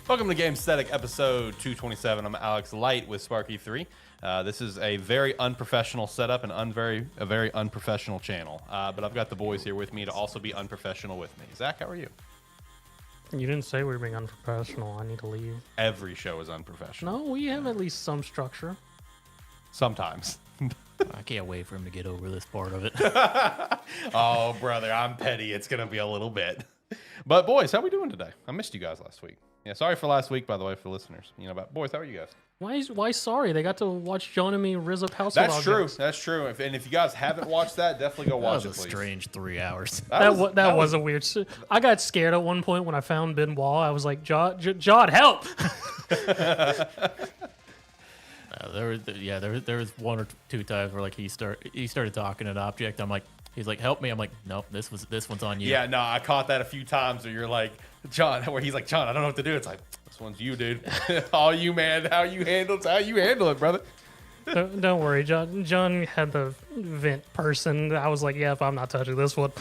Welcome to Gamesthetic episode 227. I'm Alex Light with Sparky3. This is a very unprofessional setup and a very unprofessional channel. But I've got the boys here with me to also be unprofessional with me. Zach, how are you? You didn't say we were being unprofessional. I need to leave. Every show is unprofessional. No, we have at least some structure. Sometimes. I can't wait for him to get over this part of it. Oh, brother, I'm petty. It's going to be a little bit. But boys, how we doing today? I missed you guys last week. Yeah, sorry for last week, by the way, for listeners. But boys, how are you guys? Why sorry? They got to watch John and me rizz up household That's objects. true. That's true. And if you guys haven't watched that, definitely go watch That it, was a please. strange 3 hours. That was a weird. I got scared at one point when I found Ben Wall. I was like, John, help! There was one or two times where like he started talking an object. He's like, help me. I'm like, nope, this one's on you. Yeah, no, I caught that a few times where you're like, John, where he's like, John, I don't know what to do. It's like, this one's you, dude. All you, man. How you handle it, brother. Don't worry, John. John had the vent person. I was like, yeah, if I'm not touching this one.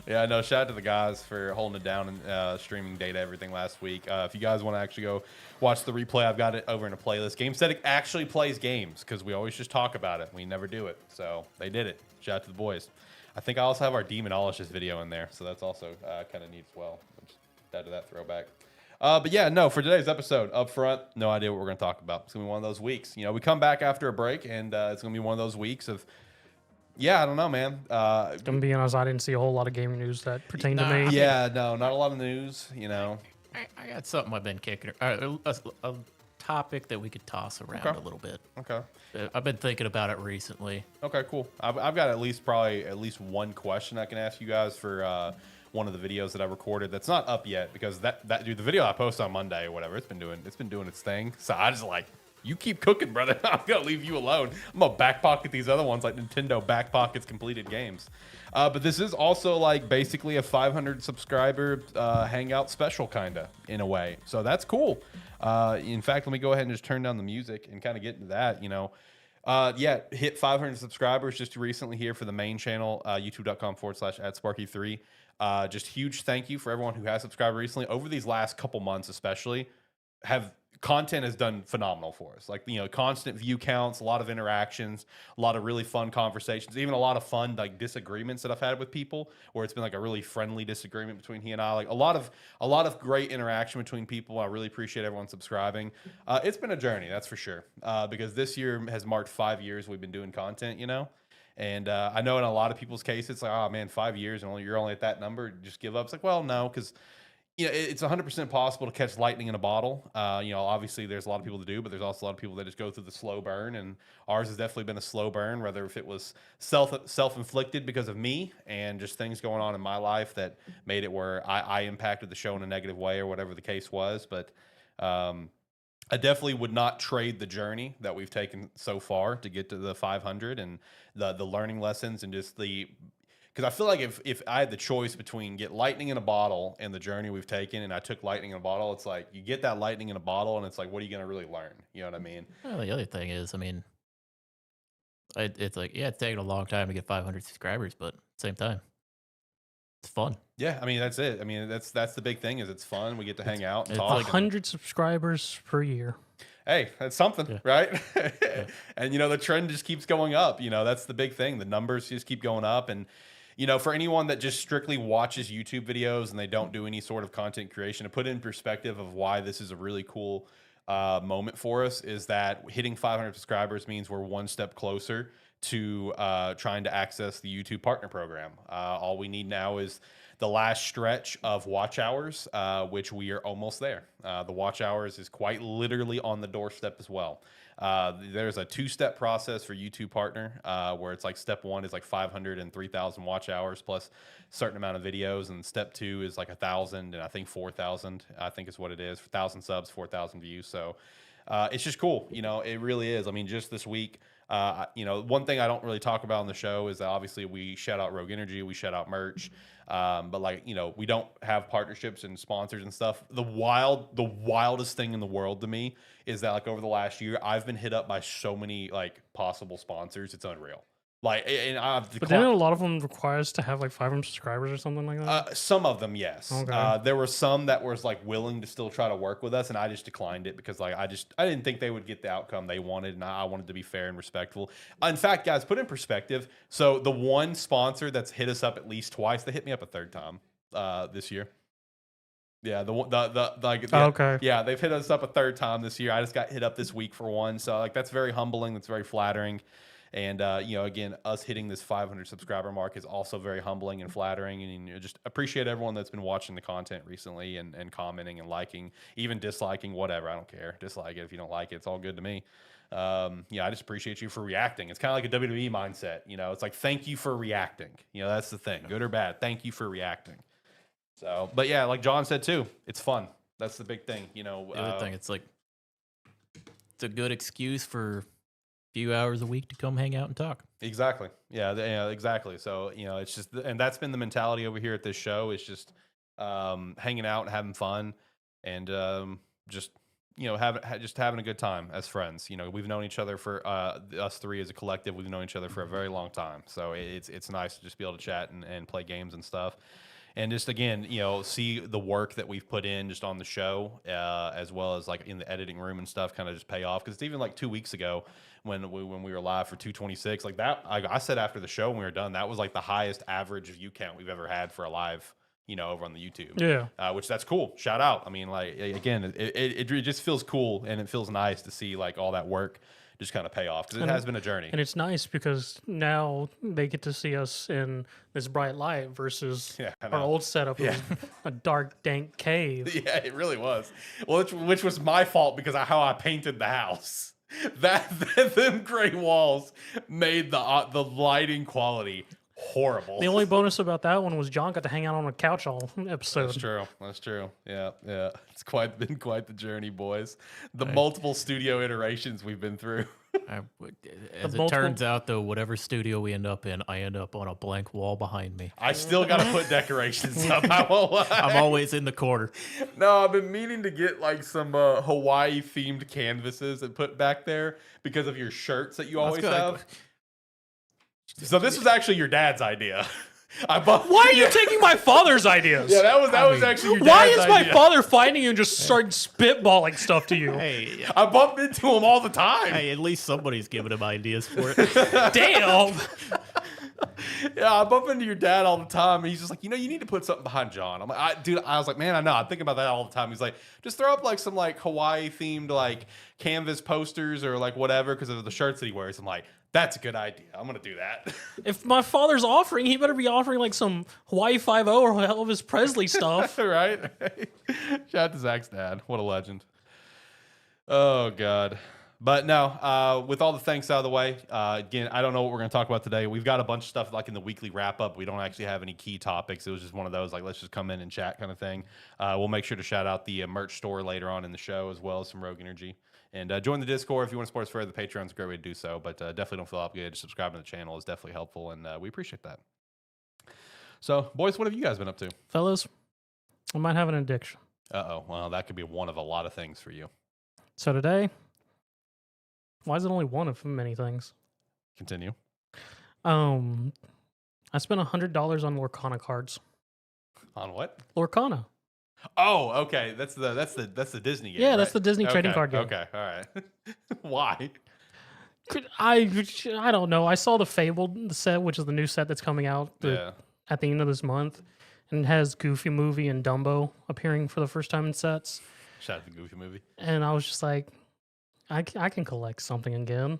Yeah, no, shout out to the guys for holding it down and streaming data, everything last week. If you guys want to actually go watch the replay, I've got it over in a playlist. Gamesthetic actually plays games because we always just talk about it. We never do it. So they did it. Shout out to the boys. I think I also have our Demonologist video in there, so that's also kind of neat as well. Just add to that throwback. But yeah, no, for today's episode, up front, no idea what we're going to talk about. It's going to be one of those weeks. You know, we come back after a break, and it's going to be one of those weeks of, yeah, I don't know, man. To be honest, I didn't see a whole lot of gaming news that pertained to me. Yeah, no, not a lot of news, you know. I got something I've been kicking. A topic that we could toss around a little bit. Okay. I've been thinking about it recently. Okay, cool. I've got at least one question I can ask you guys for one of the videos that I recorded that's not up yet because that dude, the video I post on Monday or whatever, it's been doing its thing. So I just like, you keep cooking, brother. I'm gonna leave you alone. I'm gonna back pocket these other ones like Nintendo back pockets completed games. But this is also like basically a 500 subscriber hangout special kinda in a way. So that's cool. In fact, let me go ahead and just turn down the music and kind of get into that. You know, yeah, hit 500 subscribers just recently here for the main channel, youtube.com/@Sparky3. Just huge thank you for everyone who has subscribed recently. Over these last couple months, especially, content has done phenomenal for us. Like, you know, constant view counts, a lot of interactions, a lot of really fun conversations, even a lot of fun like disagreements that I've had with people where it's been like a really friendly disagreement between he and I. Like a lot of great interaction between people. I really appreciate everyone subscribing. It's been a journey, that's for sure. Because this year has marked 5 years we've been doing content, you know. And I know in a lot of people's cases, it's like, oh man, 5 years and you're only at that number, just give up. It's like, well, no, because you know, it's 100% possible to catch lightning in a bottle. You know, obviously there's a lot of people to do, but there's also a lot of people that just go through the slow burn. And ours has definitely been a slow burn, whether if it was self-inflicted because of me and just things going on in my life that made it where I impacted the show in a negative way or whatever the case was. But I definitely would not trade the journey that we've taken so far to get to the 500 and the learning lessons and just because I feel like if I had the choice between get lightning in a bottle and the journey we've taken and I took lightning in a bottle, it's like you get that lightning in a bottle and it's like, what are you going to really learn? You know what I mean? Well, the other thing is, I mean, it's like, yeah, it's taken a long time to get 500 subscribers, but at the same time, it's fun. Yeah, I mean, that's it. I mean, that's the big thing is it's fun. We get to hang out and talk. 100 subscribers per year. Hey, that's something, Yeah. right? Yeah. And, you know, the trend just keeps going up. You know, that's the big thing. The numbers just keep going up. And, you know, for anyone that just strictly watches YouTube videos and they don't do any sort of content creation, to put in perspective of why this is a really cool moment for us is that hitting 500 subscribers means we're one step closer to trying to access the YouTube partner program. All we need now is the last stretch of watch hours, which we are almost there. The watch hours is quite literally on the doorstep as well. There's a 2-step process for YouTube partner where it's like step 1 is like 500 and 3,000 watch hours plus a certain amount of videos, and step 2 is like 1,000 and I think 4,000 I think is what it is, 1,000 subs, 4,000 views. So it's just cool, you know, it really is. I mean, just this week, you know, one thing I don't really talk about on the show is that obviously we shout out Rogue Energy, we shout out merch, but like, you know, we don't have partnerships and sponsors and stuff. The wildest thing in the world to me is that like over the last year, I've been hit up by so many like possible sponsors. It's unreal. Like, and I've But then a lot of them require us to have like 500 subscribers or something like that. some of them, yes. Okay. There were some that was like willing to still try to work with us, and I just declined it because like I didn't think they would get the outcome they wanted, and I wanted to be fair and respectful. In fact, guys, put in perspective. So the one sponsor that's hit us up at least twice, they hit me up a third time this year. Yeah, Okay. yeah, they've hit us up a third time this year. I just got hit up this week for one, so like that's very humbling. That's very flattering. And again, us hitting this 500 subscriber mark is also very humbling and flattering. And just appreciate everyone that's been watching the content recently and commenting and liking, even disliking, whatever. I don't care. Dislike it if you don't like it. It's all good to me. I just appreciate you for reacting. It's kind of like a WWE mindset. It's like, thank you for reacting. That's the thing, good or bad. Thank you for reacting. So, but yeah, like John said too, it's fun. That's the big thing. The other thing, it's like, it's a good excuse for few hours a week to come hang out and talk. Exactly. Yeah, exactly. So, it's just, and that's been the mentality over here at this show. It's just hanging out and having fun and just, having a good time as friends. We've known each other for us three as a collective. We've known each other for a very long time. So it's nice to just be able to chat and play games and stuff. And just again, see the work that we've put in just on the show, as well as like in the editing room and stuff, kind of just pay off. Because it's even like 2 weeks ago when we were live for 226, like that. I said after the show when we were done, that was like the highest average view count we've ever had for a live, over on the YouTube. Yeah. Which that's cool. Shout out. I mean, like again, it just feels cool and it feels nice to see like all that work just kind of pay off because it has been a journey. And it's nice because now they get to see us in this bright light versus our old setup was a dark, dank cave. Yeah, it really was. Well, which was my fault because of how I painted the house. Them gray walls made the lighting quality horrible. The only bonus about that one was John got to hang out on a couch all episode. That's true. Yeah. It's been quite the journey, boys. The multiple studio iterations we've been through. As it turns out, though, whatever studio we end up in, I end up on a blank wall behind me. I still got to put decorations up. I won't lie. I'm always in the corner. No, I've been meaning to get like some Hawaii themed canvases and put back there because of your shirts that you always have. So this was actually your dad's idea. Why are you taking my father's ideas? Yeah, that was actually your dad's Why is my idea. father finding you and just starting spitballing stuff to you? Hey, I bump into him all the time. Hey, at least somebody's giving him ideas for it. Damn. Yeah, I bump into your dad all the time, and he's just like, you need to put something behind John. I'm like, dude, I was like, man, I know. I'm thinking about that all the time. He's like, just throw up like some like Hawaii themed like canvas posters or like whatever because of the shirts that he wears. I'm like, that's a good idea. I'm gonna do that. If my father's offering, he better be offering like some Hawaii 5-0 or Elvis Presley stuff. Right? Shout out to Zach's dad. What a legend. Oh God. But no, with all the thanks out of the way, again, I don't know what we're going to talk about today. We've got a bunch of stuff like in the weekly wrap up. We don't actually have any key topics. It was just one of those like, let's just come in and chat kind of thing. We'll make sure to shout out the merch store later on in the show, as well as some Rogue Energy. And join the Discord if you want to support us further. The Patreon's a great way to do so. But definitely don't feel obligated to subscribe to the channel. Is definitely helpful, and we appreciate that. So, boys, what have you guys been up to? Fellas, I might have an addiction. Uh-oh. Well, that could be one of a lot of things for you. So today, why is it only one of many things? Continue. I spent $100 on Lorcana cards. On what? Lorcana. Oh, okay. That's the Disney game. Yeah, right? that's the Disney trading card game. Okay, all right. Why? I don't know. I saw the Fabled set, which is the new set that's coming out at the end of this month, and it has Goofy Movie and Dumbo appearing for the first time in sets. Shout out to the Goofy Movie. And I was just like, I can collect something again.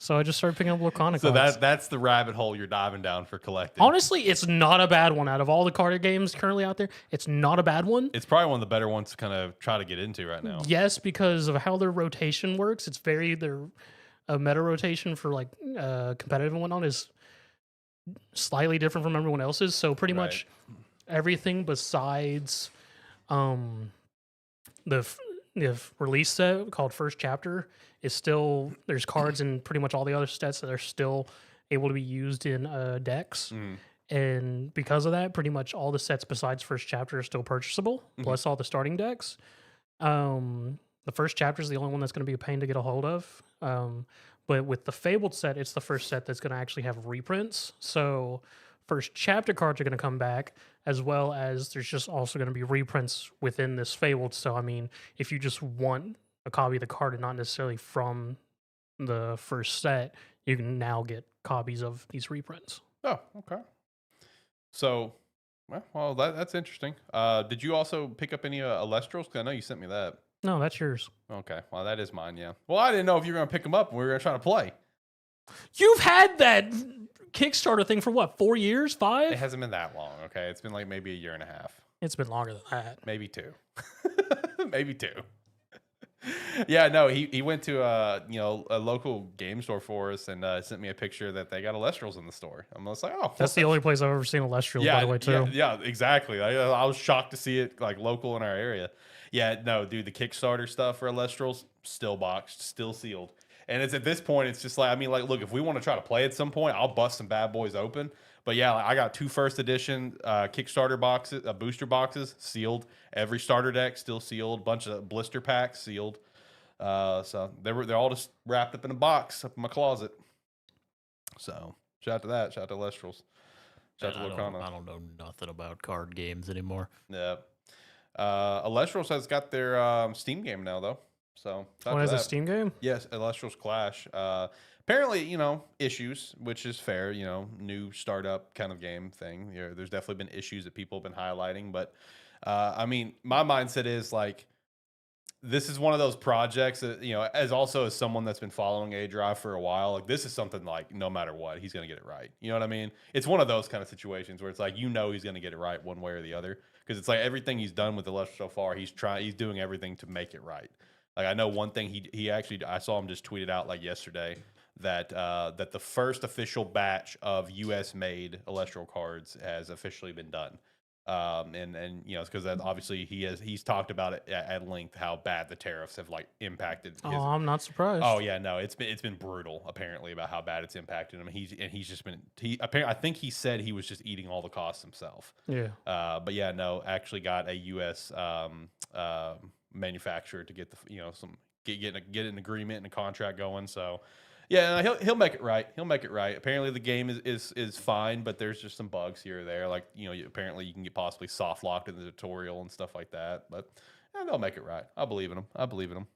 So I just started picking up Lorcana cards. So that's the rabbit hole you're diving down for collecting. Honestly, it's not a bad one. Out of all the card games currently out there, it's not a bad one. It's probably one of the better ones to kind of try to get into right now. Yes, because of how their rotation works. It's their meta rotation for like competitive and whatnot is slightly different from everyone else's. So pretty much everything besides the release set called First Chapter is still, there's cards in pretty much all the other sets that are still able to be used in decks. And because of that, pretty much all the sets besides First Chapter are still purchasable, plus all the starting decks. The First Chapter is the only one that's going to be a pain to get a hold of. But with the Fabled set, it's the first set that's going to actually have reprints. So first chapter cards are going to come back, as well as there's just also going to be reprints within this Fabled. So I mean, if you just want a copy of the card and not necessarily from the first set, you can now get copies of these reprints. Oh, okay. So, well, that's interesting. Did you also pick up any Alestrals? 'Cause I know you sent me that. No, that's yours. Okay, well, that is mine, yeah. Well, I didn't know if you were going to pick them up and we were going to try to play. You've had that Kickstarter thing for what, 4 years, 5? It hasn't been that long, okay? It's been like maybe a year and a half. It's been longer than that. Maybe 2. Maybe 2. Yeah, no, he went to a local game store for us and sent me a picture that they got Alestrals in the store. I'm just like, oh, That's the only place I've ever seen Alestrials, by the way, too. Yeah, exactly. I was shocked to see it like local in our area. Yeah, no, dude, the Kickstarter stuff for Alestrals still boxed, still sealed, and it's at this point, it's just like, I mean, like, look, if we want to try to play at some point, I'll bust some bad boys open. But yeah, like, I got 2 first edition Kickstarter boxes, booster boxes sealed. Every starter deck still sealed. Bunch of blister packs sealed. So they're all just wrapped up in a box up in my closet. So shout out to that. Shout out to Alestrals. Shout out to Locana. I don't know nothing about card games anymore. Yeah. Alestrals has got their Steam game now though. So What is a Steam game? Yes, Alestrals Clash. Apparently, issues, which is fair, new startup kind of game thing. There's definitely been issues that people have been highlighting, but I mean, my mindset is like, this is one of those projects that, as someone that's been following A-Drive for a while, like this is something like no matter what, he's going to get it right. You know what I mean? It's one of those kind of situations where it's like, he's going to get it right one way or the other. Because it's like everything he's done with the Alestrals so far, he's doing everything to make it right. Like I know one thing he actually, I saw him just tweeted out like yesterday that that the first official batch of U.S. made Alestral cards has officially been done. And it's because obviously he's talked about it at length how bad the tariffs have like impacted. I'm not surprised. Oh yeah, no, it's been brutal apparently about how bad it's impacted him. He's just been I think he said he was just eating all the costs himself. Yeah. But yeah, no, actually got a U.S. Manufacturer to get get an agreement and a contract going. So. Yeah, he'll make it right. He'll make it right. Apparently, the game is fine, but there's just some bugs here or there. Like apparently you can get possibly soft locked in the tutorial and stuff like that. But they'll make it right. I believe in them.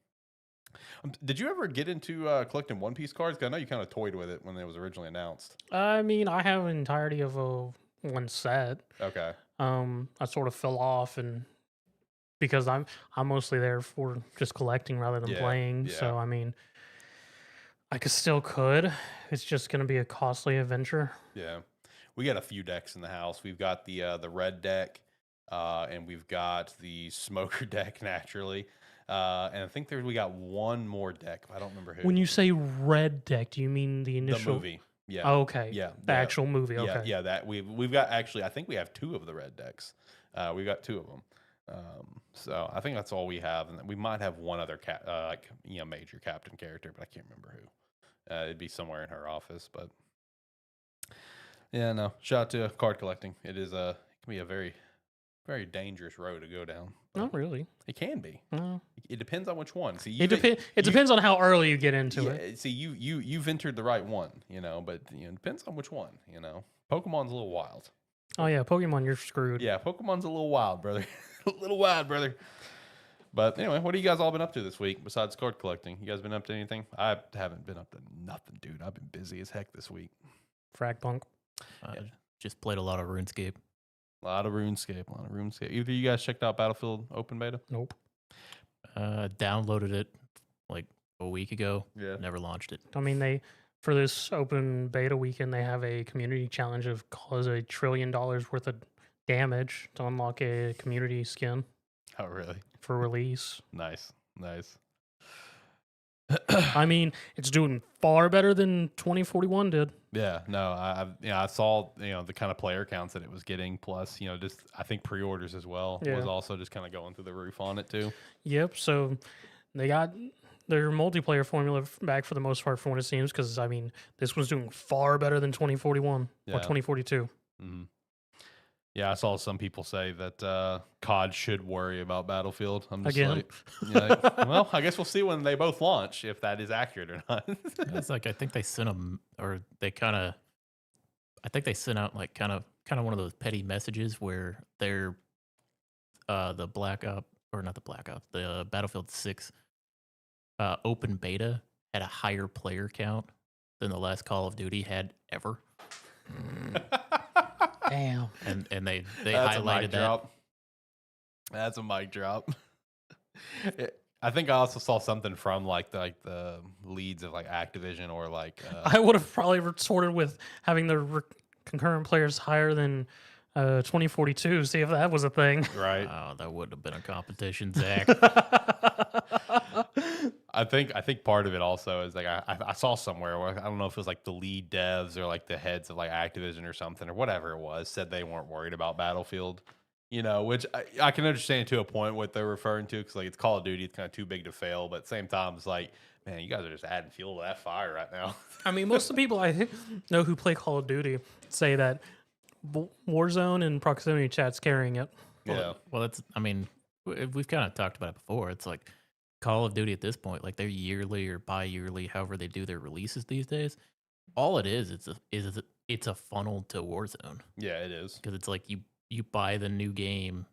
Did you ever get into collecting One Piece cards? 'Cause I know you kind of toyed with it when it was originally announced. I mean, I have an entirety of one set. Okay. I sort of fell off, and because I'm mostly there for just collecting rather than playing. Yeah. So I mean, I could. It's just going to be a costly adventure. Yeah, we got a few decks in the house. We've got the red deck, and we've got the smoker deck naturally, and I think we got one more deck. I don't remember who. When you say red deck, do you mean the initial movie? Yeah. Oh, okay. Yeah. The actual movie. Okay. Yeah. That we've got actually. I think we have 2 of the red decks. We've got 2 of them. So I think that's all we have, and we might have one other major captain character, but I can't remember who. It'd be somewhere in her office, but yeah, no. Shout out to card collecting. It is it can be a very, very dangerous road to go down. Not really. It can be. No. It depends on which one. See, It depends on how early you get into it. See, you've entered the right one, but it depends on which one. Pokemon's a little wild. Oh yeah, Pokemon, you're screwed. Yeah, Pokemon's a little wild, brother. A little wild, brother. But anyway, what have you guys all been up to this week besides card collecting? You guys been up to anything? I haven't been up to nothing, dude. I've been busy as heck this week. Fragpunk. Just played a lot of RuneScape. A lot of RuneScape. Either you guys checked out Battlefield Open Beta? Nope. Downloaded it like a week ago. Yeah. Never launched it. I mean, for this open beta weekend, they have a community challenge of cause $1 trillion worth of damage to unlock a community skin. Oh, really? For release. Nice. I mean, it's doing far better than 2041 did. Yeah, no, I saw the kind of player counts that it was getting, plus just I think pre-orders as well was also just kind of going through the roof on it too. Yep. So they got their multiplayer formula back for the most part, from what it seems, because I mean, this was doing far better than 2041 or 2042. Mm-hmm. Yeah, I saw some people say that COD should worry about Battlefield. I'm just Again. well, I guess we'll see when they both launch if that is accurate or not. It's like I think they sent them, or they kind of. I think they sent out like kind of one of those petty messages where they're the Black Op or not the Black Op, the Battlefield 6 open beta had a higher player count than the last Call of Duty had ever. Damn. And they That's a highlighted mic that. drop. That's a mic drop. I think I also saw something from like the leads of like Activision or like I would have probably retorted with having the concurrent players higher than 2042. See if that was a thing. right. Oh, that would have been a competition, Zach. I think part of it also is like I saw somewhere where I don't know if it was like the lead devs or like the heads of like Activision or something or whatever it was said they weren't worried about Battlefield, which I can understand to a point what they're referring to because like it's Call of Duty, it's kind of too big to fail, but at the same time it's like, man, you guys are just adding fuel to that fire right now. I mean, most of the people I know who play Call of Duty say that Warzone and proximity chat's carrying it. Yeah. Well, it's. I mean, we've kind of talked about it before. It's like Call of Duty at this point, like they're yearly or bi-yearly, however they do their releases these days. All it is, it's a funnel to Warzone Yeah, it is. because it's like you buy the new game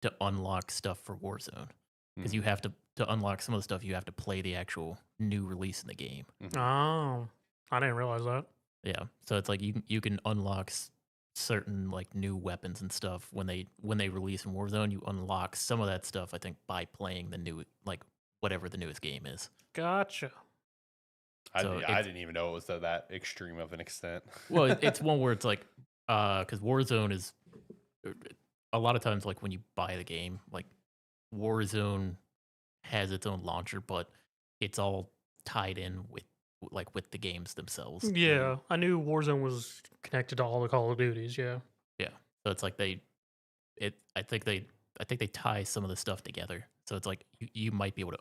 to unlock stuff for Warzone because you have to unlock some of the stuff you have to play the actual new release in the game. Oh, I didn't realize that. Yeah, so it's like you can unlock certain like new weapons and stuff when they release in Warzone. You unlock some of that stuff, I think, by playing the new like whatever the newest game is. Gotcha. So I didn't even know it was to that extreme of an extent. Well, it's one where it's like because Warzone is a lot of times like when you buy the game, like Warzone has its own launcher, but it's all tied in with the games themselves. Yeah, I knew Warzone was connected to all the Call of Duties. Yeah. Yeah. So it's like I think they tie some of the stuff together. So it's like you might be able to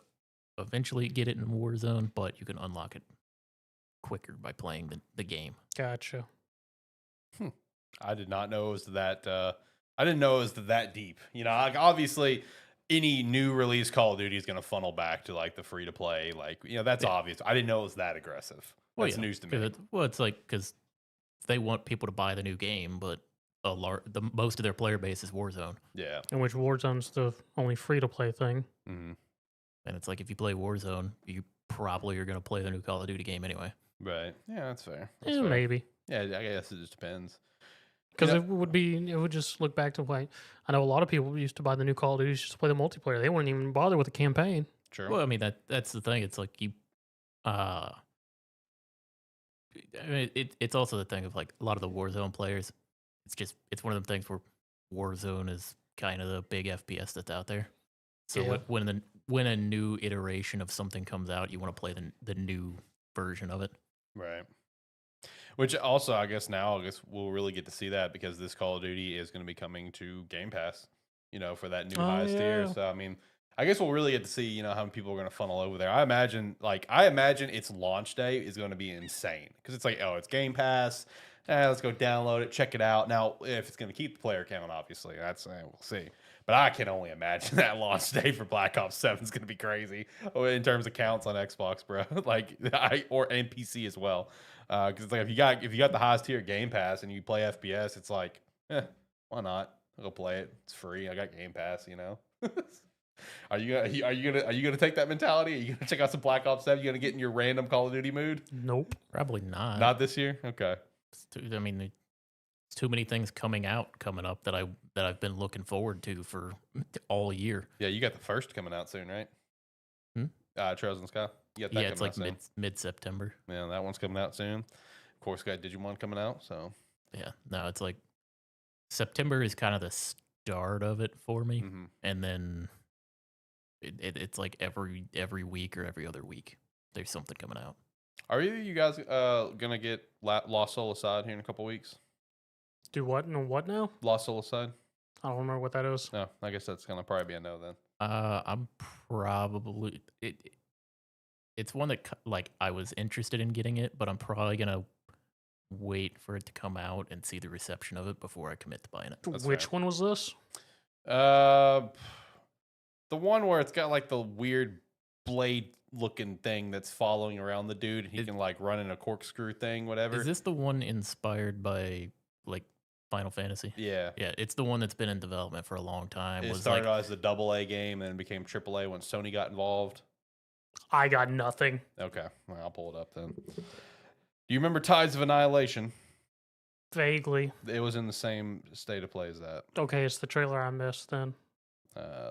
eventually get it in Warzone, but you can unlock it quicker by playing the game. Gotcha. I did not know it was that. I didn't know it was that deep. Like obviously, any new release Call of Duty is going to funnel back to like the free to play. Like that's obvious. I didn't know it was that aggressive. That's news to me. It's like because they want people to buy the new game, but the most of their player base is Warzone. Yeah, In which Warzone's the only free to play thing. mm-hmm. And it's like if you play Warzone, you probably are going to play the new Call of Duty game anyway. Right. Yeah, that's fair. That's Yeah, fair. maybe. Yeah, I guess it just depends. Because it would just look back to like, I know a lot of people used to buy the new Call of Duty just to play the multiplayer. They wouldn't even bother with the campaign. True. Well, I mean that's the thing. It's like I mean, it's also the thing of like a lot of the Warzone players. It's one of them things where Warzone is kind of the big FPS that's out there. So Yeah. when a new iteration of something comes out, you want to play the new version of it. Right. Which also, I guess we'll really get to see that because this Call of Duty is going to be coming to Game Pass, for that new highest tier. yeah. So, I mean, I guess we'll really get to see, how many people are going to funnel over there. I imagine its launch day is going to be insane because it's like, oh, it's Game Pass. Let's go download it, check it out. Now, if it's going to keep the player count, obviously, we'll see. But I can only imagine that launch day for Black Ops 7 is going to be crazy in terms of counts on Xbox, bro. Or PC as well. Because it's like if you got the highest tier Game Pass and you play FPS, it's like, why not? I'll go play it. It's free. I got Game Pass. Are you gonna take that mentality? Are you gonna check out some Black Ops 7? You gonna get in your random Call of Duty mood? Nope. Probably not. Not this year. Okay. I mean, there's too many things coming up that I've been looking forward to for all year. Yeah, you got the first coming out soon, right? Trails in the Sky. You got that It's like mid September. Yeah, that one's coming out soon. Of course, got Digimon coming out. So yeah, no, it's like September is kind of the start of it for me, and then it's like every week or every other week there's something coming out. Are either of you guys gonna get Lost Soul Aside here in a couple weeks? Do what and what now? Lost Soul Aside? I don't remember what that is. No, I guess that's gonna probably be a no then. I'm probably it's one that like I was interested in getting it, but I'm probably gonna wait for it to come out and see the reception of it before I commit to buying it. That's Which fair. one was this? The one where it's got like the weird blade looking thing that's following around the dude. He can like run in a corkscrew thing, whatever. Is this the one inspired by like Final Fantasy? Yeah. Yeah, it's the one that's been in development for a long time. It started out as a AA game and became AAA when Sony got involved. I got nothing. Okay, well, I'll pull it up then. Do you remember Tides of Annihilation? Vaguely. It was in the same state of play as that. Okay, it's the trailer I missed then.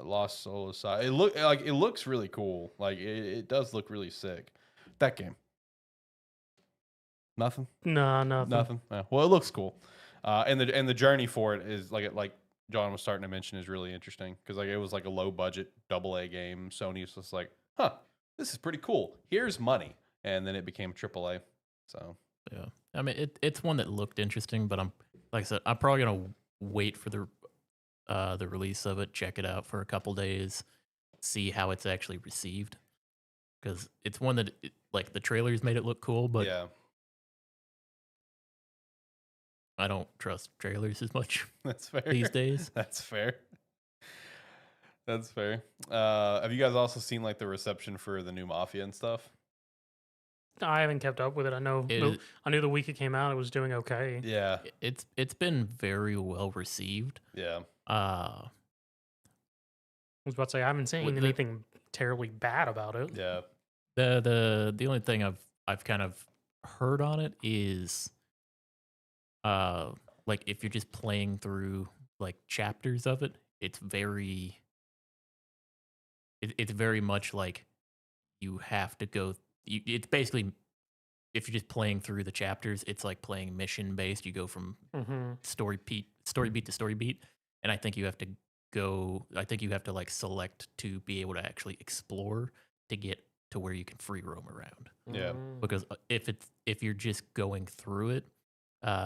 Lost Soul Aside. It looks really cool. Like it does look really sick. That game. Nothing. No, nothing. Nothing. Yeah. Well, it looks cool. And the journey for it is like John was starting to mention is really interesting because like it was like a low budget AA game. Sony was just like, huh, this is pretty cool. Here's money, and then it became AAA. So Yeah, I mean it's one that looked interesting, but like I said, I'm probably gonna wait for the release of it, check it out for a couple days, see how it's actually received, because it's one that like the trailers made it look cool, but yeah, I don't trust trailers as much that's fair. these days. That's fair. That's fair. Have you guys also seen like the reception for the new Mafia and stuff? I haven't kept up with it. I know. I knew the week it came out, it was doing okay. Yeah, It's been very well received. yeah. I was about to say I haven't seen anything terribly bad about it. Yeah. The only thing I've kind of heard on it is like if you're just playing through like chapters of it, it's very much like you have to go it's basically if you're just playing through the chapters, it's like playing mission based. You go from story beat to story beat, and I think you have to like select to be able to actually explore to get to where you can free roam around. Yeah. Because if you're just going through it,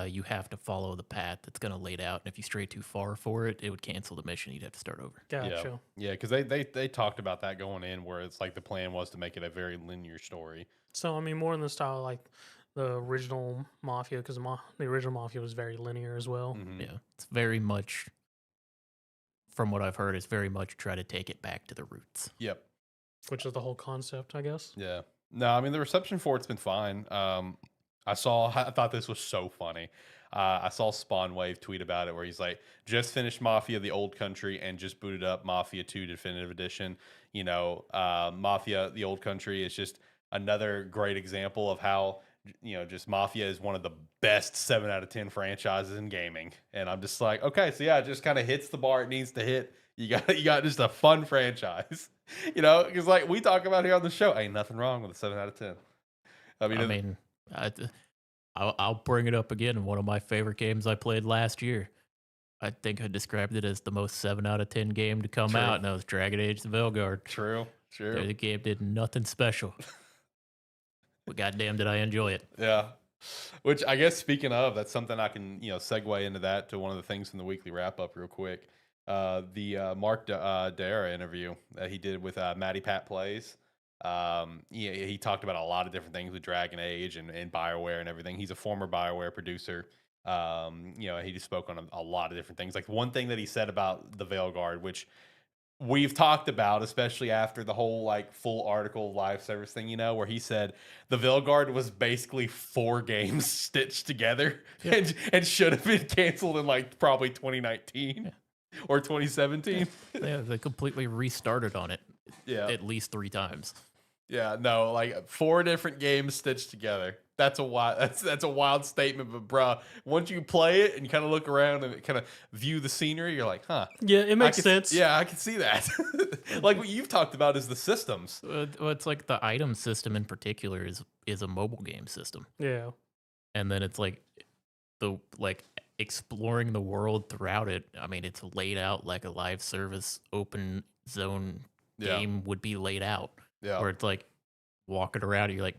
you have to follow the path that's going to laid out, and if you stray too far for it, it would cancel the mission. You'd have to start over. Gotcha. Yeah, because they talked about that going in, where it's like the plan was to make it a very linear story. So I mean, more in the style like the original Mafia, because the original Mafia was very linear as well. Mhm. Yeah, it's very much, from what I've heard, it's very much try to take it back to the roots. Yep. Which is the whole concept, I guess. Yeah. No, I mean the reception for it's been fine. I thought this was so funny. I saw Spawn Wave tweet about it where he's like, just finished Mafia the Old Country and just booted up Mafia 2 Definitive Edition. You know, Mafia the Old Country is just another great example of how, you know, just Mafia is one of the best 7 out of 10 franchises in gaming. And I'm just like, okay, so yeah, it just kind of hits the bar it needs to hit. You got just a fun franchise, you know, because like we talk about here on the show, ain't nothing wrong with a 7 out of 10. I mean, I'll bring it up again. One of my favorite games I played last year. I think I described it as the most 7 out of 10 game to come out, and that was Dragon Age: The Veilguard. True. The game did nothing special, but goddamn, did I enjoy it? Yeah. Which I guess speaking of, that's something I can segue into that to one of the things in the weekly wrap up real quick. The Mark Darrah interview that he did with Matty Pat Plays. He talked about a lot of different things with Dragon Age and BioWare and everything. He's a former BioWare producer. He just spoke on a lot of different things. Like one thing that he said about the Veilguard, which we've talked about, especially after the whole like full article live service thing, where he said the Veilguard was basically 4 games stitched together and should have been canceled in like probably 2019 or 2017. Yeah, they completely restarted on it. Yeah, at least 3 times. Yeah, no, like 4 different games stitched together. That's a wild. That's a wild statement, but bruh, once you play it and you kind of look around and kind of view the scenery, you're like, huh? Yeah, it makes sense. Yeah, I can see that. Like what you've talked about is the systems. Well, it's like the item system in particular is a mobile game system. Yeah, and then it's like exploring the world throughout it. I mean, it's laid out like a live service open zone game would be laid out. Yeah, where it's like walking around, and you're like,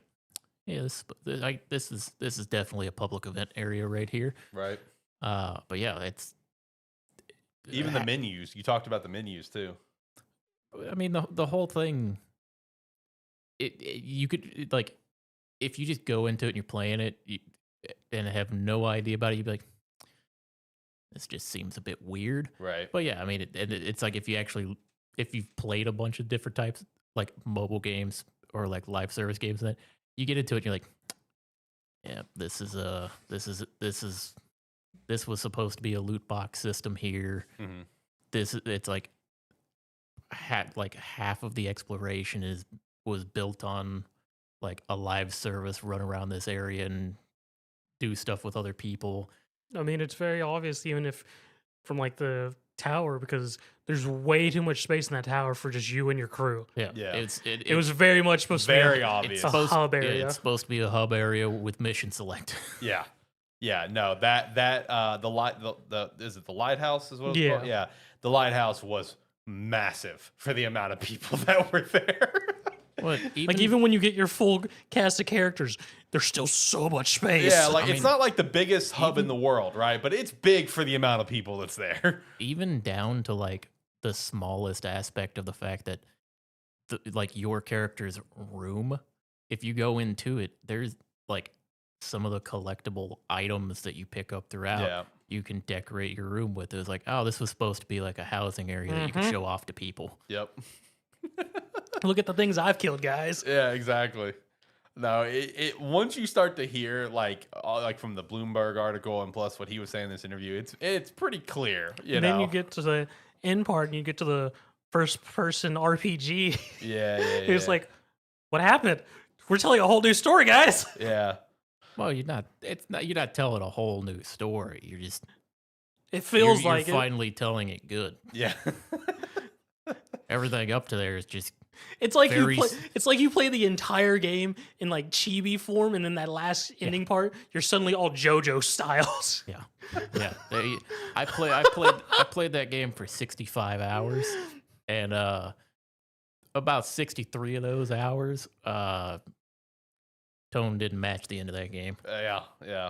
yeah, this is definitely a public event area right here. Right. But yeah, it's even the menus. You talked about the menus too. I mean, the whole thing. You could like, if you just go into it and you're playing it, and have no idea about it, you'd be like, this just seems a bit weird. Right. But yeah, I mean, it's like if you've played a bunch of different types, like mobile games or like live service games, and that you get into it, and you're like, yeah, this was supposed to be a loot box system here. Mm-hmm. It's like half of the exploration was built on like a live service, run around this area and do stuff with other people. I mean, it's very obvious, even if from like the tower, because there's way too much space in that tower for just you and your crew. Yeah, Yeah. It was very much supposed to be very obvious. a hub area. It's supposed to be a hub area with mission select. Yeah. Yeah, no, is it the lighthouse is what it's called? Yeah. The lighthouse was massive for the amount of people that were there. What, even when you get your full cast of characters, there's still so much space. Yeah, like it's not like the biggest hub in the world, right? But it's big for the amount of people that's there. Even down to like the smallest aspect of the fact that like your character's room, if you go into it, there's like some of the collectible items that you pick up throughout, you can decorate your room with. It was like, oh, this was supposed to be like a housing area that you can show off to people. Yep. Look at the things I've killed, guys. Yeah, exactly. No, it once you start to hear like from the Bloomberg article and plus what he was saying in this interview, it's pretty clear. Then you get to the end part and you get to the first person RPG. Yeah. It's like, what happened? We're telling a whole new story, guys. Yeah. Well, you're not telling a whole new story. You're just. It feels you're like finally telling it good. Yeah. Everything up to there is just. It's like you play the entire game in like chibi form, and then that last ending part, you're suddenly all JoJo styles. Yeah. I played that game for 65 hours, and about 63 of those hours, tone didn't match the end of that game. Yeah.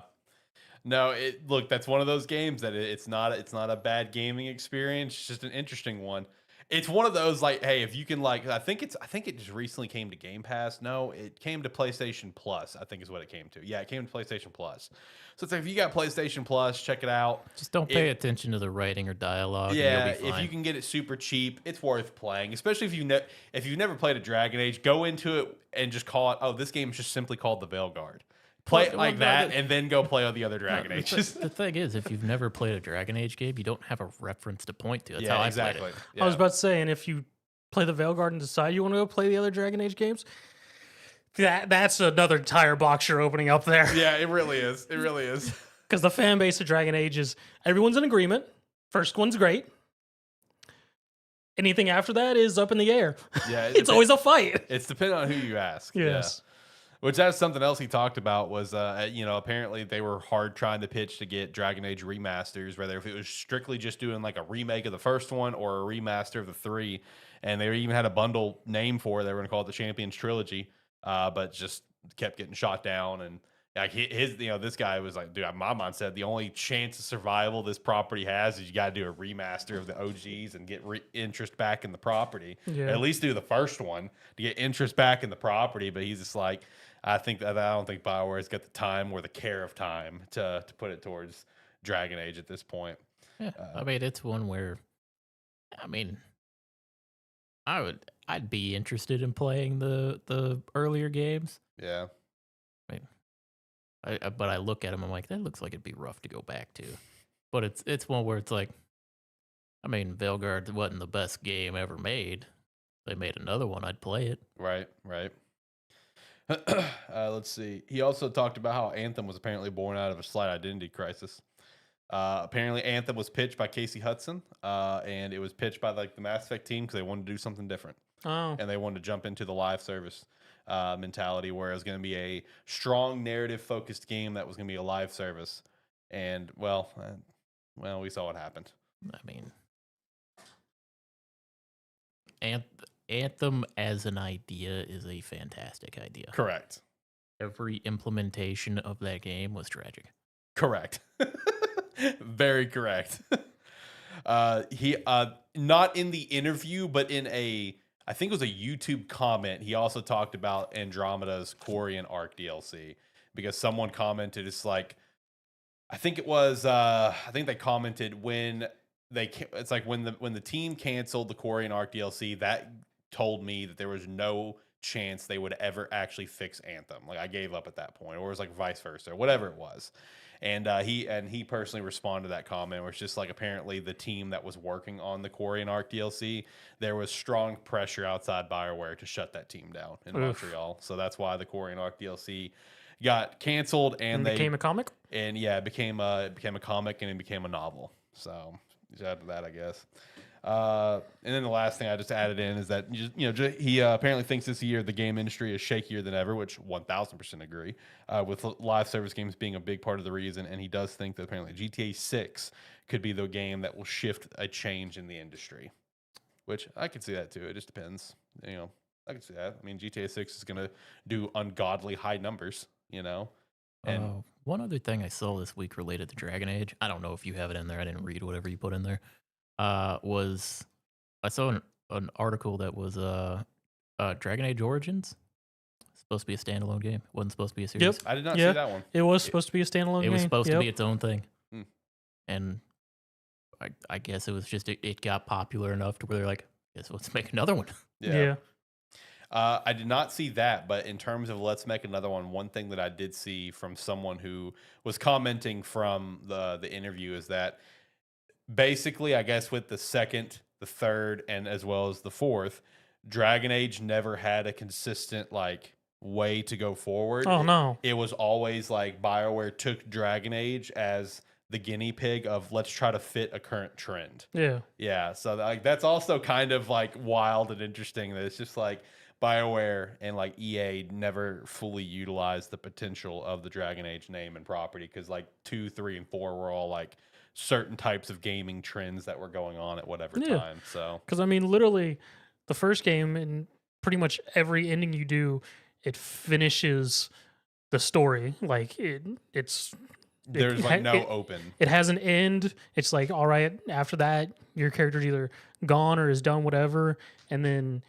No, look, that's one of those games that it's not a bad gaming experience. It's just an interesting one. It's one of those like, hey, if you can like, I think it just recently came to Game Pass. No, it came to PlayStation Plus. I think is what it came to. Yeah, it came to PlayStation Plus. So it's like if you got PlayStation Plus, check it out. Just don't pay attention to the writing or dialogue. Yeah, and you'll be fine. if you can get it super cheap, it's worth playing. Especially if you've never played a Dragon Age, go into it and just call it. Oh, this game is just simply called the Veilguard. Play it like that, and then go play all the other Dragon Ages. The thing is, if you've never played a Dragon Age game, you don't have a reference to point to. That's how I played it. Yeah. I was about to say, and if you play the Veilguard and decide you want to go play the other Dragon Age games, that's another entire box you're opening up there. Yeah, it really is. It really is. Because the fan base of Dragon Age is everyone's in agreement. First one's great. Anything after that is up in the air. Yeah, it's always a fight. It's depending on who you ask. Yes. Yeah. Which that's something else he talked about was, apparently they were hard trying to pitch to get Dragon Age remasters, whether if it was strictly just doing like a remake of the first one or a remaster of the 3. And they even had a bundle name for it. They were going to call it the Champions Trilogy, but just kept getting shot down. And like this guy was like, dude, my mind said the only chance of survival this property has is you got to do a remaster of the OGs and get interest back in the property. Yeah. At least do the first one to get interest back in the property. But he's just like, I don't think BioWare's got the time or the care of time to put it towards Dragon Age at this point. Yeah, I mean, it's one where, I mean, I'd be interested in playing the earlier games. Yeah. But I look at them, I'm like, that looks like it'd be rough to go back to. But it's one where it's like, I mean, Veilguard wasn't the best game ever made. They made another one, I'd play it. Right. Let's see. He also talked about how Anthem was apparently born out of a slight identity crisis. Apparently, Anthem was pitched by Casey Hudson, and it was pitched by like the Mass Effect team because they wanted to do something different. Oh. And they wanted to jump into the live service mentality where it was going to be a strong narrative-focused game that was going to be a live service. And, well, we saw what happened. I mean, Anthem as an idea is a fantastic idea. Correct. Every implementation of that game was tragic. Correct. Very correct. He not in the interview, but in I think it was a YouTube comment, he also talked about Andromeda's Quarian arc DLC because someone commented, it's like, I think they commented when it's like when the team canceled the Quarry and Arc DLC, that told me that there was no chance they would ever actually fix Anthem. Like I gave up at that point, or it was like vice versa, or whatever it was. And he personally responded to that comment, where it's just like apparently the team that was working on the Quarry and Arc DLC, there was strong pressure outside BioWare to shut that team down in Montreal. So that's why the Quarry and Arc DLC got canceled, and they became a comic. And yeah, it became a comic, and it became a novel. So shout out to that, I guess. And then the last thing I just added in is that he apparently thinks this year the game industry is shakier than ever, which 1000% agree. With live service games being a big part of the reason, and he does think that apparently GTA 6 could be the game that will shift a change in the industry, which I can see that too. It just depends. I can see that. I mean, GTA 6 is going to do ungodly high numbers. And one other thing I saw this week related to Dragon Age, I don't know if you have it in there. I didn't read whatever you put in there. Was I saw an article that was Dragon Age Origins supposed to be a standalone game. Wasn't supposed to be a series. Yep. I did not see that one. It was supposed to be a standalone game. It was supposed to Yep. be its own thing. Hmm. And I guess it was just it got popular enough to where they're like, guess let's make another one. Yeah. I did not see that, but in terms of let's make another one thing that I did see from someone who was commenting from the interview is that basically, I guess with the second, the third, and as well as the fourth, Dragon Age never had a consistent way to go forward. Oh no. It was always like BioWare took Dragon Age as the guinea pig of let's try to fit a current trend. Yeah. Yeah, so that's also kind of wild and interesting that it's just like BioWare and EA never fully utilized the potential of the Dragon Age name and property, because 2, 3, and 4 were all certain types of gaming trends that were going on at whatever time. So because I mean, literally, the first game and pretty much every ending you do, it finishes the story. There's no open. It has an end. It's all right, after that, your character's either gone or is done, whatever, and then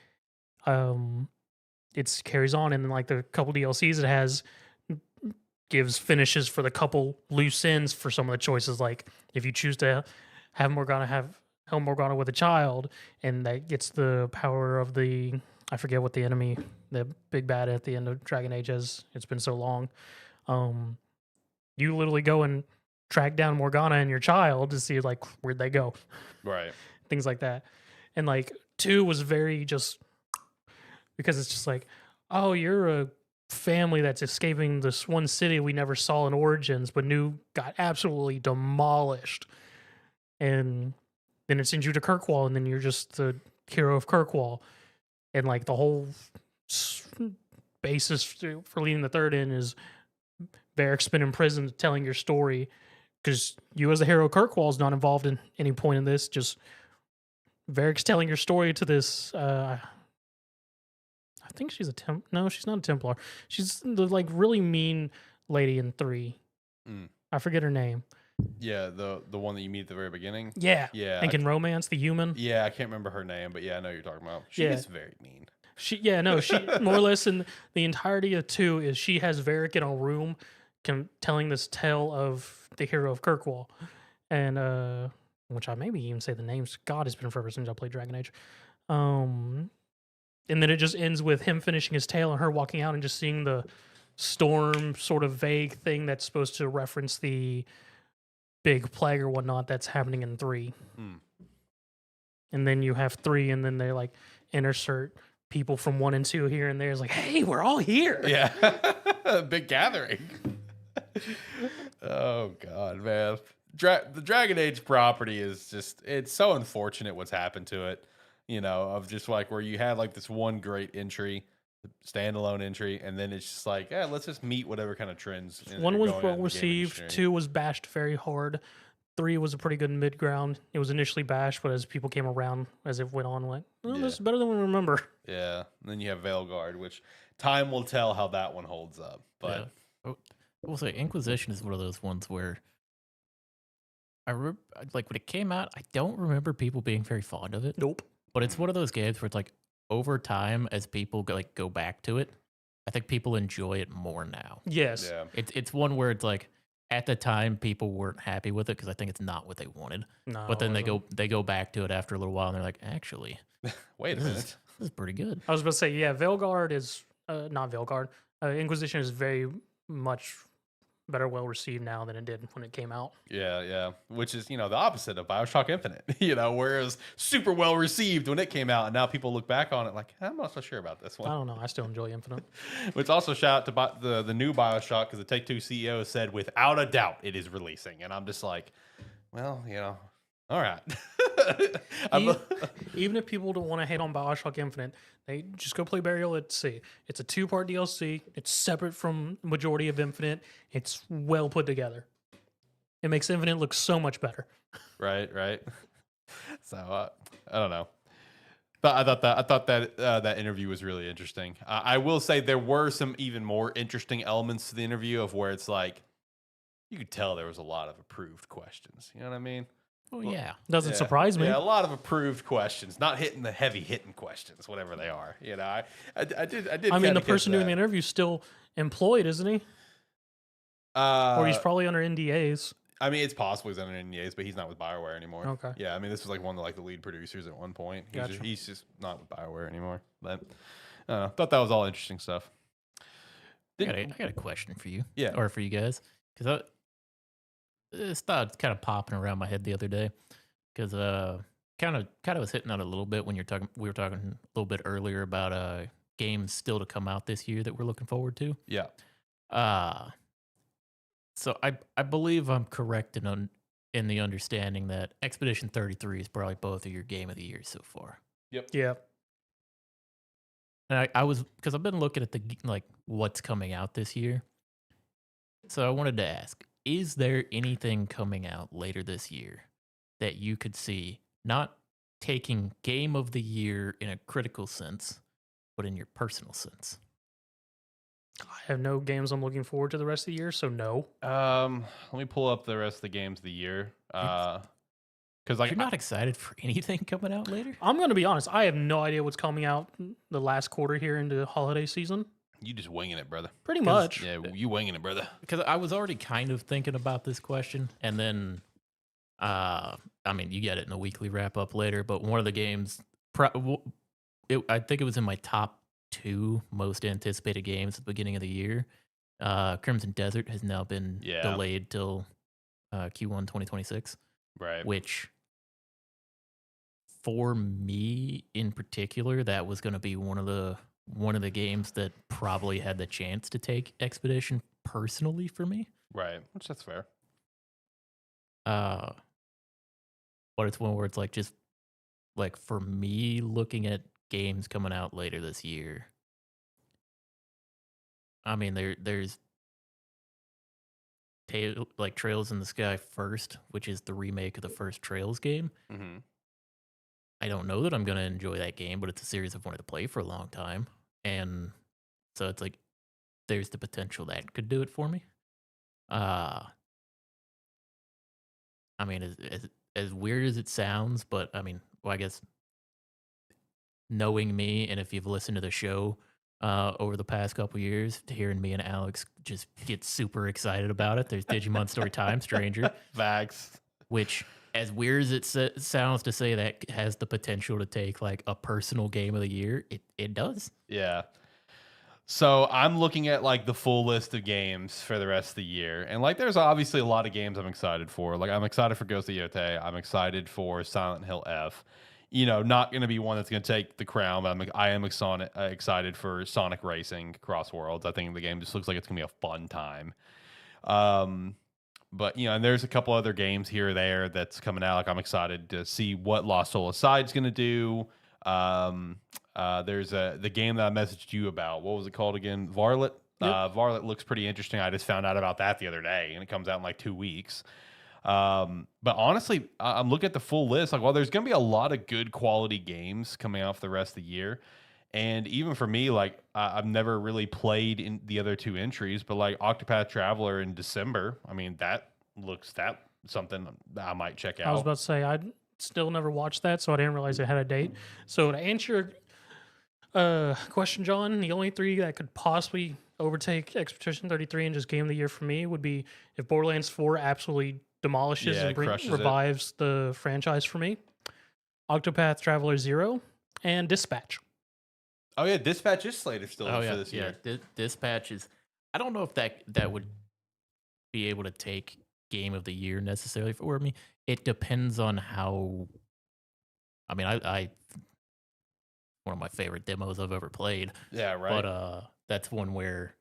it carries on, and then the couple DLCs it has gives finishes for the couple loose ends for some of the choices. If you choose to have Helm Morgana with a child, and that gets the power of I forget what the enemy, the big bad at the end of Dragon Age is. It's been so long. You literally go and track down Morgana and your child to see where'd they go, Right. things like that. And 2 was very just because it's just oh, you're a family that's escaping this one city we never saw in Origins, but knew got absolutely demolished. And then it sends you to Kirkwall, and then you're just the hero of Kirkwall. And the whole basis for leading the third in is Varric's been in prison telling your story, because you as the hero of Kirkwall is not involved in any point in this. Just Varric's telling your story to this I think she's no, she's not a Templar. She's the really mean lady in 3. I forget her name. Yeah, the one that you meet at the very beginning. Yeah. Yeah. And can romance the human. Yeah, I can't remember her name, but yeah, I know who you're talking about. She is very mean. She more or less in the entirety of 2 is she has Varric in a room telling this tale of the hero of Kirkwall. And which I maybe even say the names. God, it's been forever since I played Dragon Age. And then it just ends with him finishing his tale and her walking out and just seeing the storm sort of vague thing that's supposed to reference the big plague or whatnot that's happening in 3. And then you have 3, and then they insert people from 1 and 2 here and there. It's hey, we're all here. Yeah. Big gathering. Oh God, man. The Dragon Age property is just, it's so unfortunate what's happened to it. Of just where you had this one great entry, standalone entry, and then it's just let's just meet whatever kind of trends. 1 was well received, 2 was bashed very hard, 3 was a pretty good mid ground. It was initially bashed, but as people came around, as it went on, this is better than we remember. Yeah, and then you have Veilguard, which time will tell how that one holds up. But I will say Inquisition is one of those ones where when it came out, I don't remember people being very fond of it. Nope. But it's one of those games where it's over time, as people go back to it, I think people enjoy it more now. Yes. Yeah. It's one where it's like at the time people weren't happy with it because I think it's not what they wanted. No. But then it wasn't. they go back to it after a little while and they're like, actually, Wait a minute. this is pretty good. I was about to say, yeah, Veilguard is not Veilguard. Inquisition is very much better well received now than it did when it came out. Yeah, yeah. Which is, the opposite of Bioshock Infinite. Whereas super well received when it came out, and now people look back on it like, I'm not so sure about this I one. don't know. I still enjoy Infinite. Which also shout out to the new Bioshock, because the Take-Two CEO said without a doubt it is releasing, and I'm just like, well, all right. Even if people don't want to hate on Bioshock Infinite, they just go play Burial at Sea. It's a 2-part DLC. It's separate from the majority of Infinite. It's well put together. It makes Infinite look so much better. Right. So I don't know. But I thought that interview was really interesting. I will say there were some even more interesting elements to the interview of where it's like you could tell there was a lot of approved questions. You know what I mean? Oh yeah. Doesn't surprise me. Yeah, a lot of approved questions, not hitting the heavy hitting questions, whatever they are. I did. I mean, the person doing the interview is still employed, isn't he? Or he's probably under NDAs. I mean, it's possible he's under NDAs, but he's not with BioWare anymore. Okay. Yeah, I mean, this was like one of the lead producers at one point. He's just not with BioWare anymore. But I don't know. Thought that was all interesting stuff. I got a question for you. Yeah. Or for you guys. Because this thought kind of popping around my head the other day. Because kind of was hitting on it a little bit when we were talking a little bit earlier about games still to come out this year that we're looking forward to. Yeah. So I believe I'm correct in the understanding that Expedition 33 is probably both of your game of the year so far. Yep. Yeah. And I was, because I've been looking at what's coming out this year. So I wanted to ask, is there anything coming out later this year that you could see not taking game of the year in a critical sense, but in your personal sense? I have no games I'm looking forward to the rest of the year, so no. Let me pull up the rest of the games of the year. Because You're not excited for anything coming out later? I'm going to be honest. I have no idea what's coming out the last quarter here into the holiday season. you just winging it, brother. Pretty much. Yeah, you winging it, brother. Because I was already kind of thinking about this question, and then, I mean, you get it in the weekly wrap up later. But one of the games, I think it was in my top 2 most anticipated games at the beginning of the year. Crimson Desert has now been delayed till Q1 2026. Right. Which, for me in particular, that was going to be one of the games that probably had the chance to take Expedition personally for me. Right. Which that's fair. But it's one where it's like just like for me looking at games coming out later this year. I mean, there's Trails in the Sky First, which is the remake of the first Trails game. Mm-hmm. I don't know that I'm going to enjoy that game, but it's a series I've wanted to play for a long time. And so it's like, there's the potential that could do it for me. I mean, as weird as it sounds, but I mean, well, I guess knowing me, and if you've listened to the show over the past couple years, hearing me and Alex just get super excited about it. There's Digimon Storytime Stranger. Facts. Which, as weird as it sounds to say that has the potential to take like a personal game of the year, it does. Yeah. So I'm looking at like the full list of games for the rest of the year. And like there's obviously a lot of games I'm excited for. Like I'm excited for Ghost of Yotei. I'm excited for Silent Hill F. Not going to be one that's going to take the crown, but I am excited for Sonic Racing Cross Worlds. I think the game just looks like it's going to be a fun time. But and there's a couple other games here or there that's coming out. Like I'm excited to see what Lost Soul Aside's going to do. There's the game that I messaged you about. What was it called again? Varlet. Yep. Varlet looks pretty interesting. I just found out about that the other day, and it comes out in like 2 weeks. But honestly, I'm looking at the full list. Like, well, there's going to be a lot of good quality games coming out for the rest of the year. And even for me, like, I've never really played in the other 2 entries, but like Octopath Traveler in December, I mean, that something that I might check out. I was about to say, I'd still never watched that, so I didn't realize it had a date. So to answer, Question, John. The only three that could possibly overtake Expedition 33 and just game of the year for me would be if Borderlands 4 absolutely demolishes Yeah, and crushes it. revives the franchise for me. Octopath Traveler 0 and Dispatch. Oh yeah, Dispatch is slated still Oh for yeah, this yeah. year. Dispatch is. I don't know if that would be able to take game of the year necessarily for me. It depends on how. I mean, I one of my favorite demos I've ever played, Yeah, right. but that's one where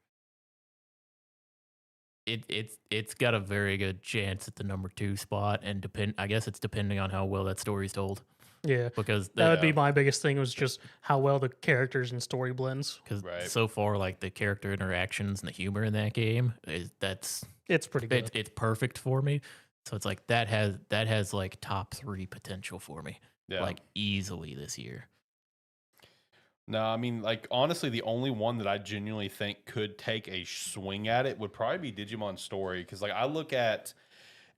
it's got a very good chance at the number 2 spot, and I guess it's depending on how well that story's told, Yeah, because that would be Yeah. my biggest thing was just how well the characters and story blends. Right. so far like the character interactions and the humor in that game It's pretty good. it's perfect for me. So it's like that has like top 3 potential for me, Yeah. like easily this year. No, I mean, like, honestly, the only one that I genuinely think could take a swing at it would probably be Digimon Story. Because, like, I look at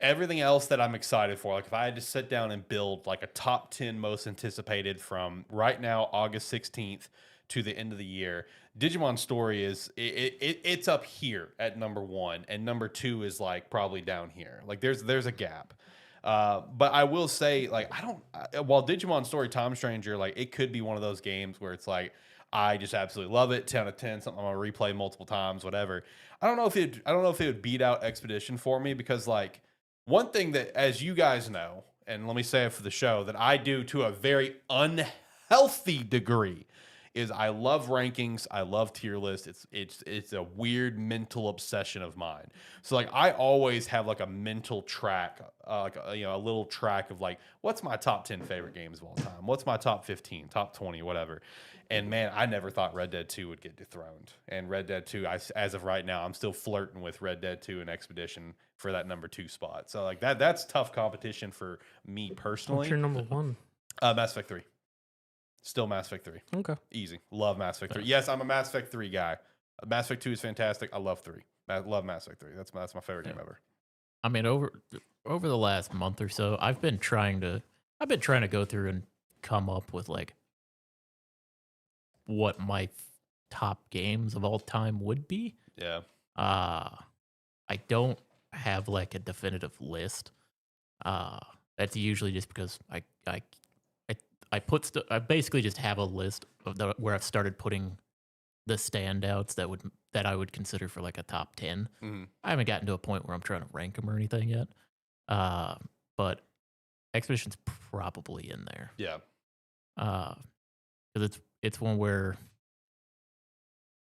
everything else that I'm excited for. Like, if I had to sit down and build, like, a top 10 most anticipated from right now, August 16th, to the end of the year, Digimon Story it's up here at number 1. And number 2 is, like, probably down here. Like, there's a gap. But I will say, like, while Digimon Story Time Stranger, like, it could be one of those games where it's like, I just absolutely love it, 10 out of 10, something I'm gonna replay multiple times, whatever. I don't know if it would beat out Expedition for me because, like, one thing that, as you guys know, and let me say it for the show, that I do to a very unhealthy degree is I love rankings. I love tier lists. It's a weird mental obsession of mine. So like I always have like a mental track, a little track of like what's my top 10 favorite games of all time? What's my top 15, top 20, whatever. And man, I never thought Red Dead 2 would get dethroned. And Red Dead 2, as of right now, I'm still flirting with Red Dead 2 and Expedition for that number 2 spot. So like that's tough competition for me personally. What's your number 1? Mass Effect 3. Still Mass Effect 3. Okay. Easy. Love Mass Effect 3. Yes, I'm a Mass Effect 3 guy. Mass Effect 2 is fantastic. I love 3. I love Mass Effect 3. That's my favorite game ever. I mean, over the last month or so, I've been trying to go through and come up with like what my top games of all time would be. Yeah. I don't have like a definitive list. That's usually just because I basically just have a list of where I've started putting the standouts that I would consider for like a top 10. Mhm. I haven't gotten to a point where I'm trying to rank them or anything yet. But Expedition's probably in there. Yeah. Because it's one where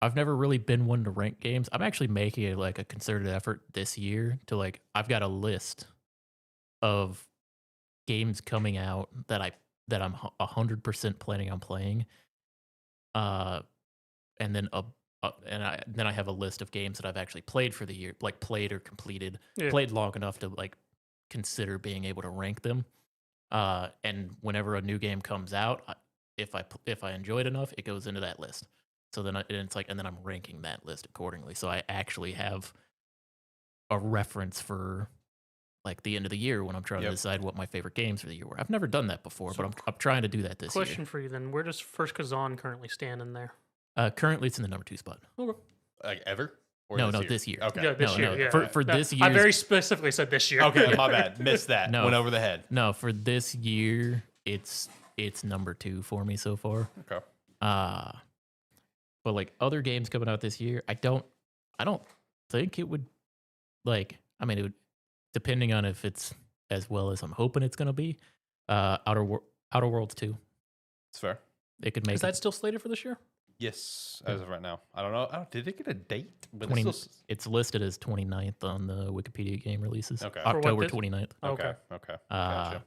I've never really been one to rank games. I'm actually making a concerted effort this year to like I've got a list of games coming out that I'm 100% planning on playing. And then then I have a list of games that I've actually played for the year, like played or completed, played long enough to like consider being able to rank them. And whenever a new game comes out, if I enjoy it enough, it goes into that list. So then and then I'm ranking that list accordingly. So I actually have a reference for like the end of the year when I'm trying to decide what my favorite games for the year were. I've never done that before, but I'm trying to do that this year. Question for you then: where does First Kazan currently stand in there? Currently, it's in the number 2 spot. Okay. Like ever? Or No, year? this year. Okay. Yeah, this year. Yeah. For this year, I very specifically said this year. Okay, my bad. Missed that. No. Went over the head. No, for this year, it's number 2 for me so far. Okay. But like other games coming out this year, I don't think it would like. I mean, it would, depending on if it's as well as I'm hoping it's gonna be. Outer Worlds 2. It's fair. It could make. Is that still slated for this year? Yes, as of right now. I don't know. Did it get a date? But 20, it's listed as 29th on the Wikipedia game releases. Okay. October 29th. Okay. Gotcha.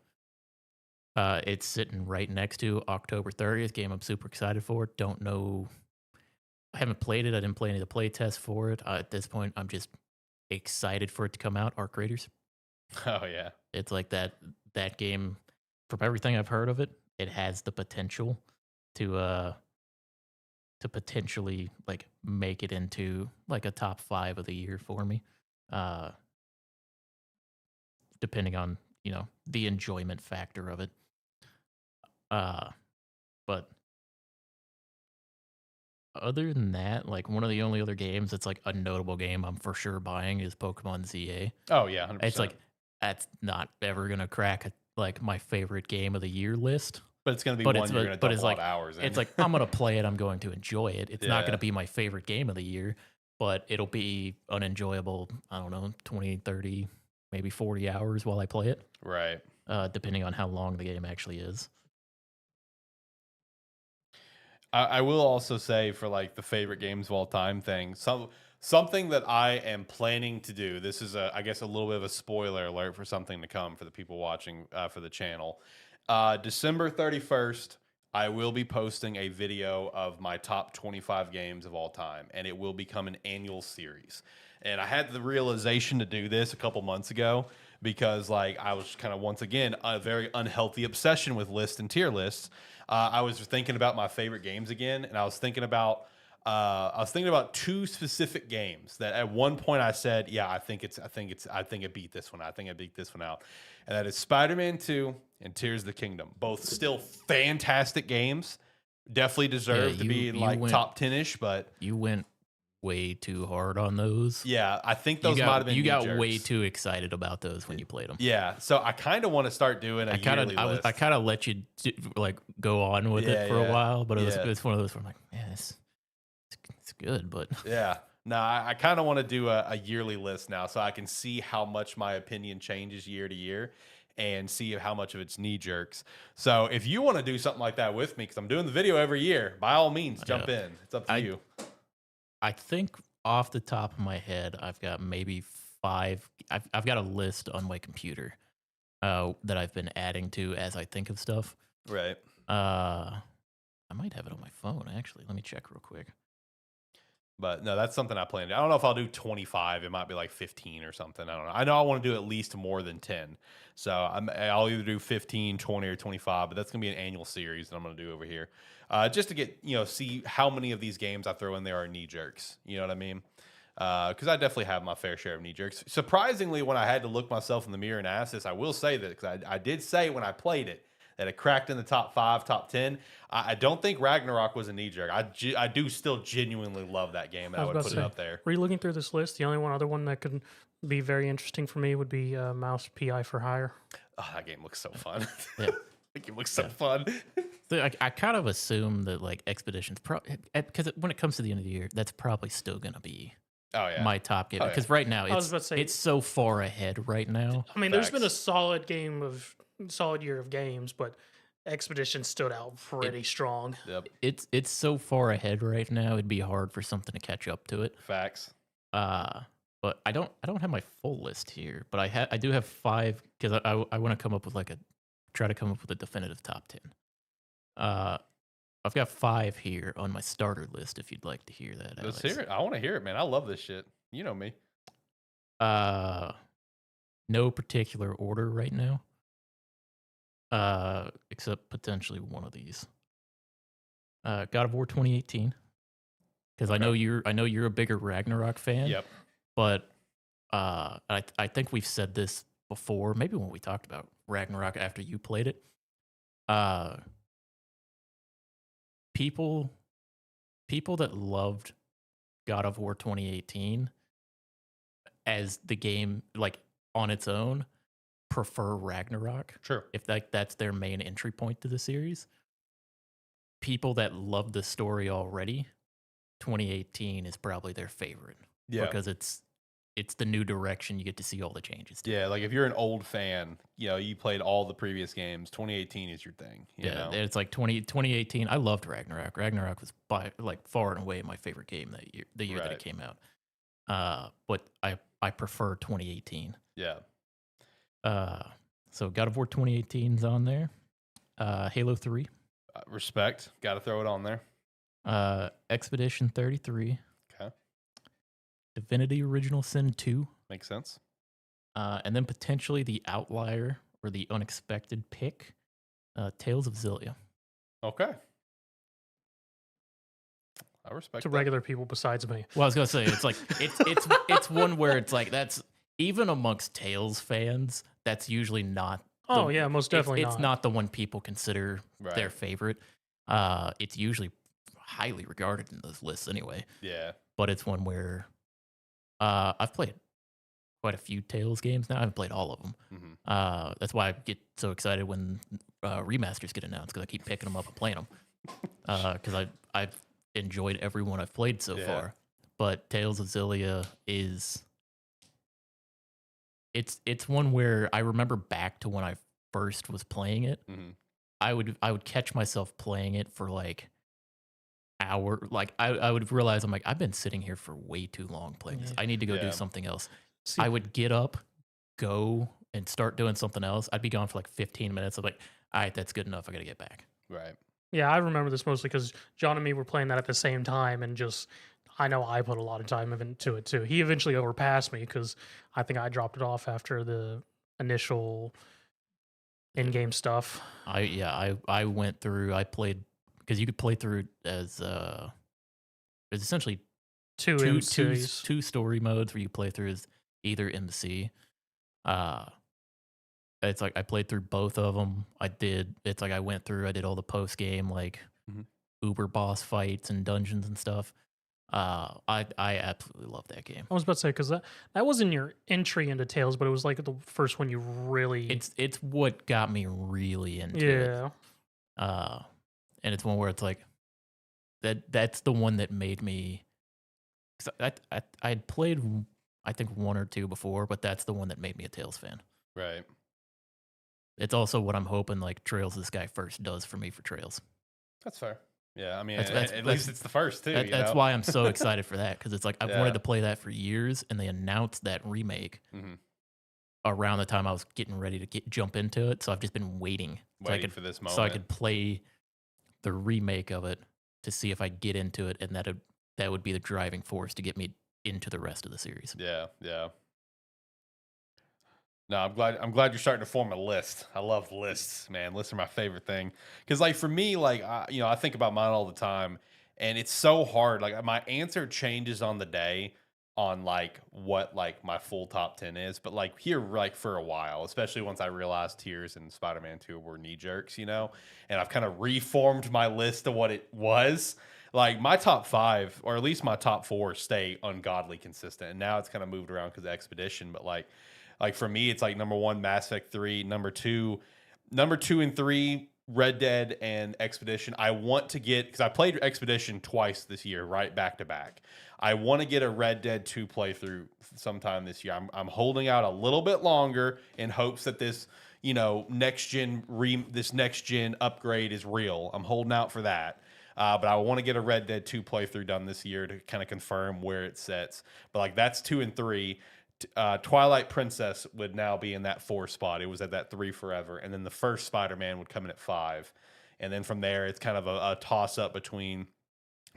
It's sitting right next to October 30th, game I'm super excited for. Don't know. I haven't played it. I didn't play any of the play tests for it. At this point, I'm just excited for it to come out. Arc Raiders. Oh, yeah. It's like that game, from everything I've heard of it, it has the potential to potentially like make it into like a top 5 of the year for me, depending on the enjoyment factor of it. But other than that, like one of the only other games that's like a notable game I'm for sure buying is Pokemon ZA. Oh yeah, 100%. It's like that's not ever gonna crack like my favorite game of the year list. but it's gonna be But one it's you're gonna but dump it's a lot like of hours in. it's like I'm gonna play it. I'm going to enjoy it. It's not Yeah. gonna be my favorite game of the year, but it'll be unenjoyable. I don't know, 20, 30, maybe 40 hours while I play it, right. depending on how long the game actually is. I will also say for like the favorite games of all time thing, something that I am planning to do. This is I guess a little bit of a spoiler alert for something to come for the people watching for the channel. December 31st, I will be posting a video of my top 25 games of all time, and it will become an annual series. And I had the realization to do this a couple months ago because, like, I was kind of once again a very unhealthy obsession with lists and tier lists. I was thinking about my favorite games again, and I was thinking about two specific games that at one point I said, yeah, I think it beat this one. I think it beat this one out. And that is Spider-Man 2 and Tears of the Kingdom. Both still fantastic games. Definitely deserve to be like top 10-ish, but you went way too hard on those. Yeah, I think those might have been you got knee-jerks. way too excited about those when you played them. Yeah, so I kind of want to start doing a yearly list. I kind of let you like go on with it for a while, but it's one of those where I'm like, yeah, it's good, but yeah. No, I kind of want to do a yearly list now so I can see how much my opinion changes year to year and see how much of it's knee jerks. So if you want to do something like that with me, because I'm doing the video every year, by all means, jump in. It's up to you. I think off the top of my head, I've got maybe 5. I've got a list on my computer that I've been adding to as I think of stuff. Right. I might have it on my phone, actually. Let me check real quick. But no, that's something I plan to. I don't know if I'll do 25. It might be like 15 or something. I don't know. I know I want to do at least more than 10. So I'll either do 15, 20, or 25. But that's going to be an annual series that I'm going to do over here. Just to get, see how many of these games I throw in there are knee jerks. You know what I mean? Because I definitely have my fair share of knee jerks. Surprisingly, when I had to look myself in the mirror and ask this, I will say that because I did say when I played it, that it cracked in the top 5, top 10. I don't think Ragnarok was a knee jerk. I do still genuinely love that game, and I would put it up there. Were you looking through this list? The only other one that could be very interesting for me would be Mouse PI for Hire. Oh, that game looks so fun. Yeah. That game looks so fun. So I kind of assume that like Expeditions, because when it comes to the end of the year, that's probably still going to be my top game. Because right now it's so far ahead right now. I mean, there's been a solid year of games, but Expedition stood out pretty strong. Yep. It's so far ahead right now. It'd be hard for something to catch up to it. Facts. But I don't have my full list here, but I do have 5 because I want to come up with try to come up with a definitive top 10. I've got 5 here on my starter list. If you'd like to hear that, let's hear it. I want to hear it, man. I love this shit. You know me. No particular order right now. Except potentially one of these. God of War 2018. Because I know you're a bigger Ragnarok fan. Yep. But I think we've said this before, maybe when we talked about Ragnarok after you played it. People that loved God of War 2018 as the game like on its own prefer Ragnarok. True. If that's their main entry point to the series. People that love the story already, 2018 is probably their favorite. Yeah. Because it's the new direction. You get to see all the changes. Yeah, like if you're an old fan, you played all the previous games, 2018 is your thing. You know? It's like 2018. I loved Ragnarok. Ragnarok was by like far and away my favorite game that year, the year that it came out. But I prefer 2018. Yeah. So God of War 2018 is on there. Halo 3. Respect. Got to throw it on there. Expedition 33. Okay. Divinity Original Sin 2. Makes sense. And then potentially the outlier or the unexpected pick, Tales of Xillia. Okay. I respect to regular people besides me. Well, I was gonna say it's like it's one where it's like that's even amongst Tales fans, that's usually not. Most definitely it's not the one people consider their favorite. It's usually highly regarded in those lists anyway. Yeah. But it's one where I've played quite a few Tales games now. I haven't played all of them. Mm-hmm. That's why I get so excited when remasters get announced, because I keep picking them up and playing them. Because I've enjoyed every one I've played so far. But Tales of Xillia is it's one where I remember back to when I first was playing it. Mm-hmm. I would catch myself playing it for like hour. Like I would realize I'm like, I've been sitting here for way too long playing this. I need to go do something else. See, I would get up, go and start doing something else. I'd be gone for like 15 minutes. I'm like, all right, that's good enough. I got to get back. Right. yeah, I remember this mostly because John and me were playing that at the same time, and just I know I put a lot of time into it too. He eventually overpassed me because I think I dropped it off after the initial in-game stuff. I went through. I played because you could play through as there's essentially Two two story modes where you play through as either MC. It's like I played through both of them. It's like I went through. I did all the post game like Uber boss fights and dungeons and stuff. I absolutely love that game. I was about to say because that wasn't your entry into Tales, but it was like the first one you really. It's what got me really into it. And it's one where it's like that's the one that made me. Cause I'd played I think one or two before, but that's the one that made me a Tales fan. Right. It's also what I'm hoping like Trails This Guy First does for me for Trails. That's fair. Yeah, I mean, That's- at least it's the first too. That's why I'm so excited for that, because it's like I've wanted to play that for years, and they announced that remake around the time I was getting ready to jump into it. So I've just been waiting for this moment, so I could play the remake of it to see if I get into it, and that would be the driving force to get me into the rest of the series. Yeah, yeah. No, I'm glad you're starting to form a list. I love lists, man. Lists are my favorite thing. Because like for me, like I think about mine all the time, and it's so hard. Like my answer changes on the day on like what like my full top 10 is. But like here, like for a while, especially once I realized Tears and Spider-Man 2 were knee jerks, and I've kind of reformed my list to what it was. Like my top 5, or at least my top 4, stay ungodly consistent. And now it's kind of moved around because of Expedition, but like for me, it's like number 1, Mass Effect 3, number 2 and 3, Red Dead and Expedition. I want to get, because I played Expedition twice this year, right back to back. I want to get a Red Dead 2 playthrough sometime this year. I'm holding out a little bit longer in hopes that this next gen upgrade is real. I'm holding out for that. But I want to get a Red Dead 2 playthrough done this year to kind of confirm where it sets. But like that's 2 and 3. Twilight Princess would now be in that 4 spot. It was at that 3 forever. And then the first Spider-Man would come in at 5. And then from there, it's kind of a toss-up between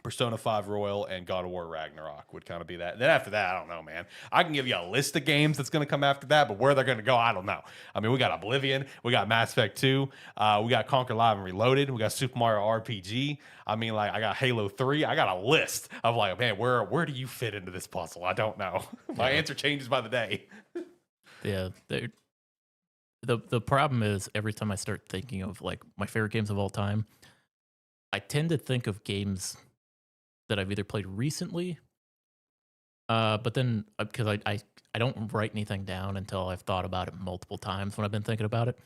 Persona 5 Royal and God of War Ragnarok would kind of be that. And then after that, I don't know, man. I can give you a list of games that's going to come after that, but where they're going to go, I don't know. I mean, we got Oblivion, we got Mass Effect 2, we got Conquer Live and Reloaded, we got Super Mario RPG. I mean, like, I got Halo 3. I got a list of like, man, where do you fit into this puzzle? I don't know. My answer changes by the day. Yeah. The problem is every time I start thinking of like my favorite games of all time, I tend to think of games that I've either played recently, but then because I don't write anything down until I've thought about it multiple times when I've been thinking about it.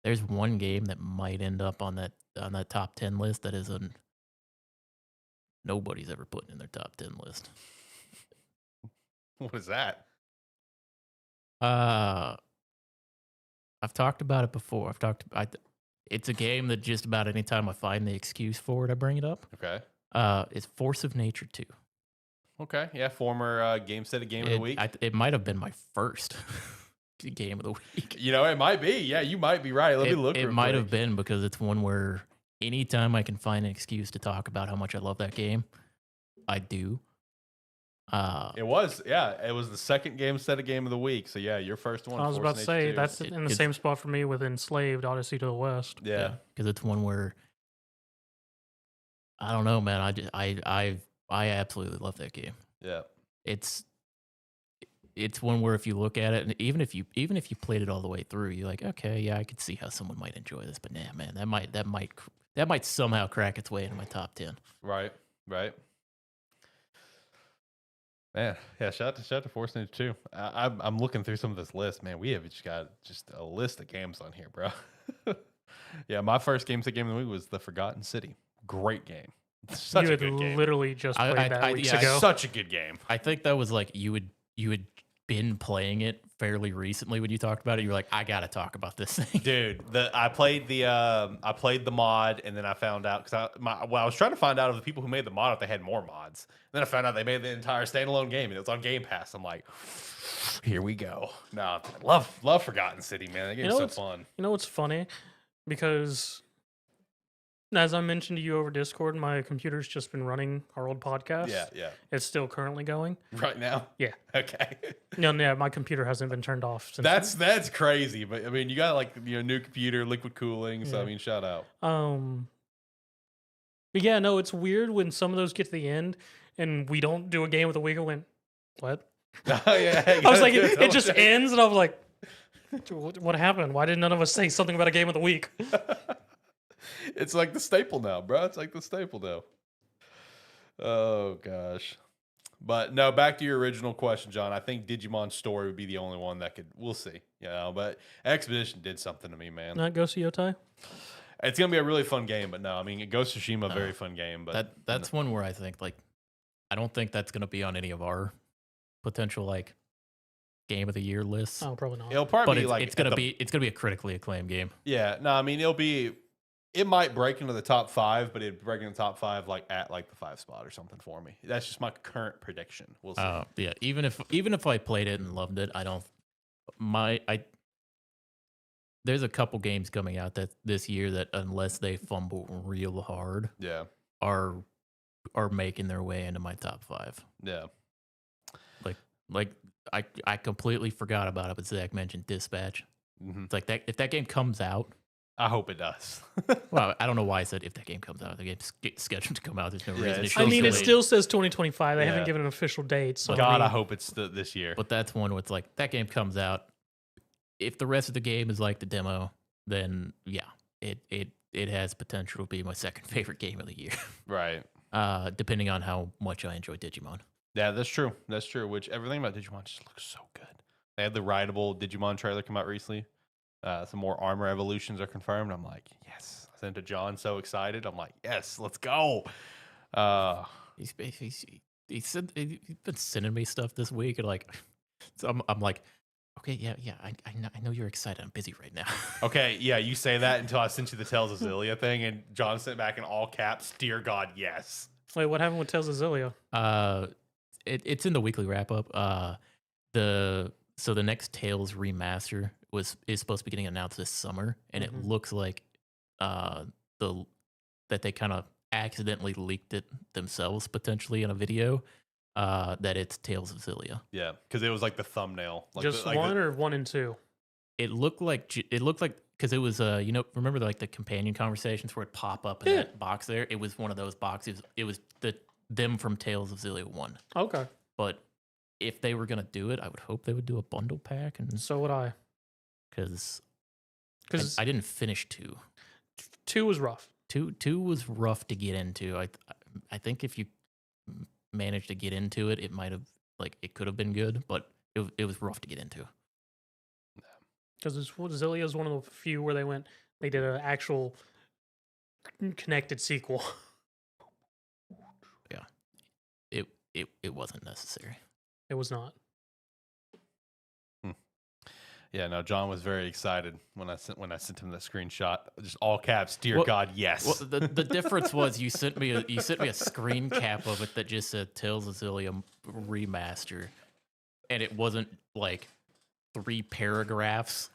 There's one game that might end up on that top 10 list that nobody's ever putting in their top 10 list. What is that? I've talked about it before. It's a game that just about any time I find the excuse for it, I bring it up. Okay. It's Force of Nature 2. Okay. Yeah. Former Gamesthetic Game of the Week. It might have been my first game of the week. It might be. Yeah, you might be right. Let me look. It might have been because it's one where anytime I can find an excuse to talk about how much I love that game, I do. It was the second Gamesthetic Game of the Week. So yeah, your first one. I was Force about to say 2. that's in the same spot for me with Enslaved Odyssey to the West. Yeah, because it's one where I don't know, man. I absolutely love that game. Yeah, it's one where if you look at it, and even if you played it all the way through, you're like, okay, yeah, I could see how someone might enjoy this, but nah, man, that might somehow crack its way into my top 10. Right. Right. Man, yeah. Shout out to Force Ninja too. I'm looking through some of this list, man. We have just got a list of games on here, bro. Yeah, my first game of the week was The Forgotten City. Great game. Such You a had good game. literally just played that weeks yeah, ago. Such a good game. I think that was like you had been playing it fairly recently when you talked about it. You were like, I gotta talk about this thing, Dude. I played the mod, and then I found out because I was trying to find out of the people who made the mod if they had more mods. Then I found out they made the entire standalone game, and it was on Game Pass. I'm like, here we go. No, love Forgotten City, man. That game's so fun. You know what's funny? Because as I mentioned to you over Discord, my computer's just been running our old podcast. Yeah. It's still currently going. Right now? Yeah. Okay. No, my computer hasn't been turned off since. That's crazy. But I mean, you got like new computer, liquid cooling. So I mean, shout out. But yeah, no, it's weird when some of those get to the end and we don't do a game of the week. I went, what? Oh, yeah. I was like, it just ends, and I was like, what happened? Why did none of us say something about a game of the week? It's like the staple now, bro. It's like the staple now. Oh gosh. But no, back to your original question, John. I think Digimon Story would be the only one that could. We'll see. But Expedition did something to me, man. Not Ghost of Yotai? It's gonna be a really fun game, but no, I mean, Ghost of Tsushima, very fun game. But that's one where I think like I don't think that's gonna be on any of our potential like game of the year lists. Oh, probably not. It'll probably But be it's gonna be a critically acclaimed game. Yeah, no, I mean it might break into the top 5, but it'd break into the top 5 like at like the 5 spot or something for me. That's just my current prediction. We'll see. Yeah, even if I played it and loved it, there's a couple games coming out that this year that unless they fumble real hard, Yeah. are making their way into my top 5. Yeah. Like I completely forgot about it, but Zach mentioned Dispatch. Mm-hmm. It's like that if that game comes out. I hope it does. Well, I don't know why I said if that game comes out. The game's scheduled to come out. There's no reason. it's It I mean, it delayed. still says 2025. They Yeah. haven't given an official date. So God, I I hope it's this year. But that's one where it's like that game comes out. If the rest of the game is like the demo, then yeah, it has potential to be my second favorite game of the year. Right. Depending on how much I enjoy Digimon. Yeah, that's true. That's true. Which everything about Digimon just looks so good. They had the rideable Digimon trailer come out recently. Some more armor evolutions are confirmed. I'm like, yes. I sent it to John, so excited. I'm like, yes, let's go. He's been sending me stuff this week, and like, so I'm like, okay, yeah, I know you're excited. I'm busy right now. Okay, yeah, you say that until I sent you the Tales of Xillia thing, and John sent back in all caps, dear God, yes. Wait, what happened with Tales of Xillia? It's in the weekly wrap up. The next Tales remaster is supposed to be getting announced this summer, and it looks like that they kind of accidentally leaked it themselves potentially in a video. That it's Tales of Xillia. Yeah, because it was like the thumbnail. Like Just one or 1 and 2? It looked like because it was remember like the companion conversations where it pop up in that box there. It was one of those boxes. It was them from Tales of Xillia 1. Okay. But if they were gonna do it, I would hope they would do a bundle pack, and So would I. because Because I didn't finish 2. 2 was rough. 2 was rough to get into. I think if you managed to get into it, it might have it could have been good, but it was rough to get into. Because Xillia is one of the few where they did an actual connected sequel. Yeah, it wasn't necessary. It was not. Yeah, no, John was very excited when I sent him the screenshot. Just all caps, dear God, yes. Well, the difference was you sent me a screen cap of it that just said Tales of Xillia remaster, and it wasn't like 3 paragraphs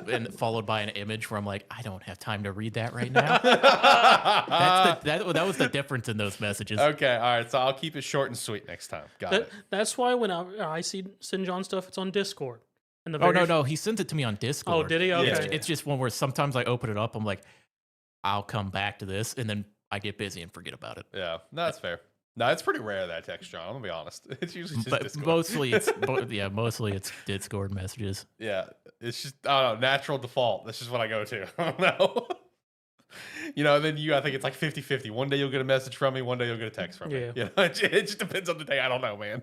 and followed by an image where I'm like, I don't have time to read that right now. That was the difference in those messages. Okay, all right, so I'll keep it short and sweet next time. Got it. That's why when I send John stuff, it's on Discord. No, he sent it to me on Discord. Oh, did he? Okay. Yeah. It's just one where sometimes I open it up, I'm like, I'll come back to this, and then I get busy and forget about it. Yeah, no, that's fair. No, it's pretty rare that text, John. I'm gonna be honest. It's usually just But Discord. mostly it's Discord messages. Yeah, it's just I don't know, natural default. That's just what I go to. I don't know. You know, and then I think it's like 50-50. One day you'll get a message from me, one day you'll get a text from me. Yeah. You know, it just depends on the day. I don't know, man.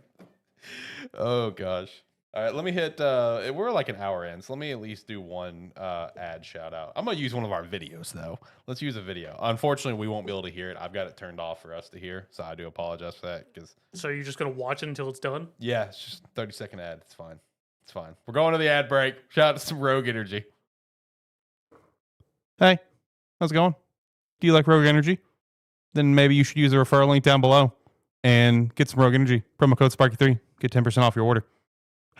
Oh gosh. All right, let me hit. We're like an hour in, so let me at least do one ad shout out. I'm gonna use one of our videos though. Let's use a video. Unfortunately, we won't be able to hear it. I've got it turned off for us to hear, so I do apologize for that. Because So you're just gonna watch it until it's done? yeah, it's just 30-second ad. It's fine. It's fine. We're going to the ad break. Shout out to some Rogue Energy. Hey, how's it going? Do you like Rogue Energy? Then maybe you should use the referral link down below and get some Rogue Energy. Promo code Sparky3. Get 10% off your order.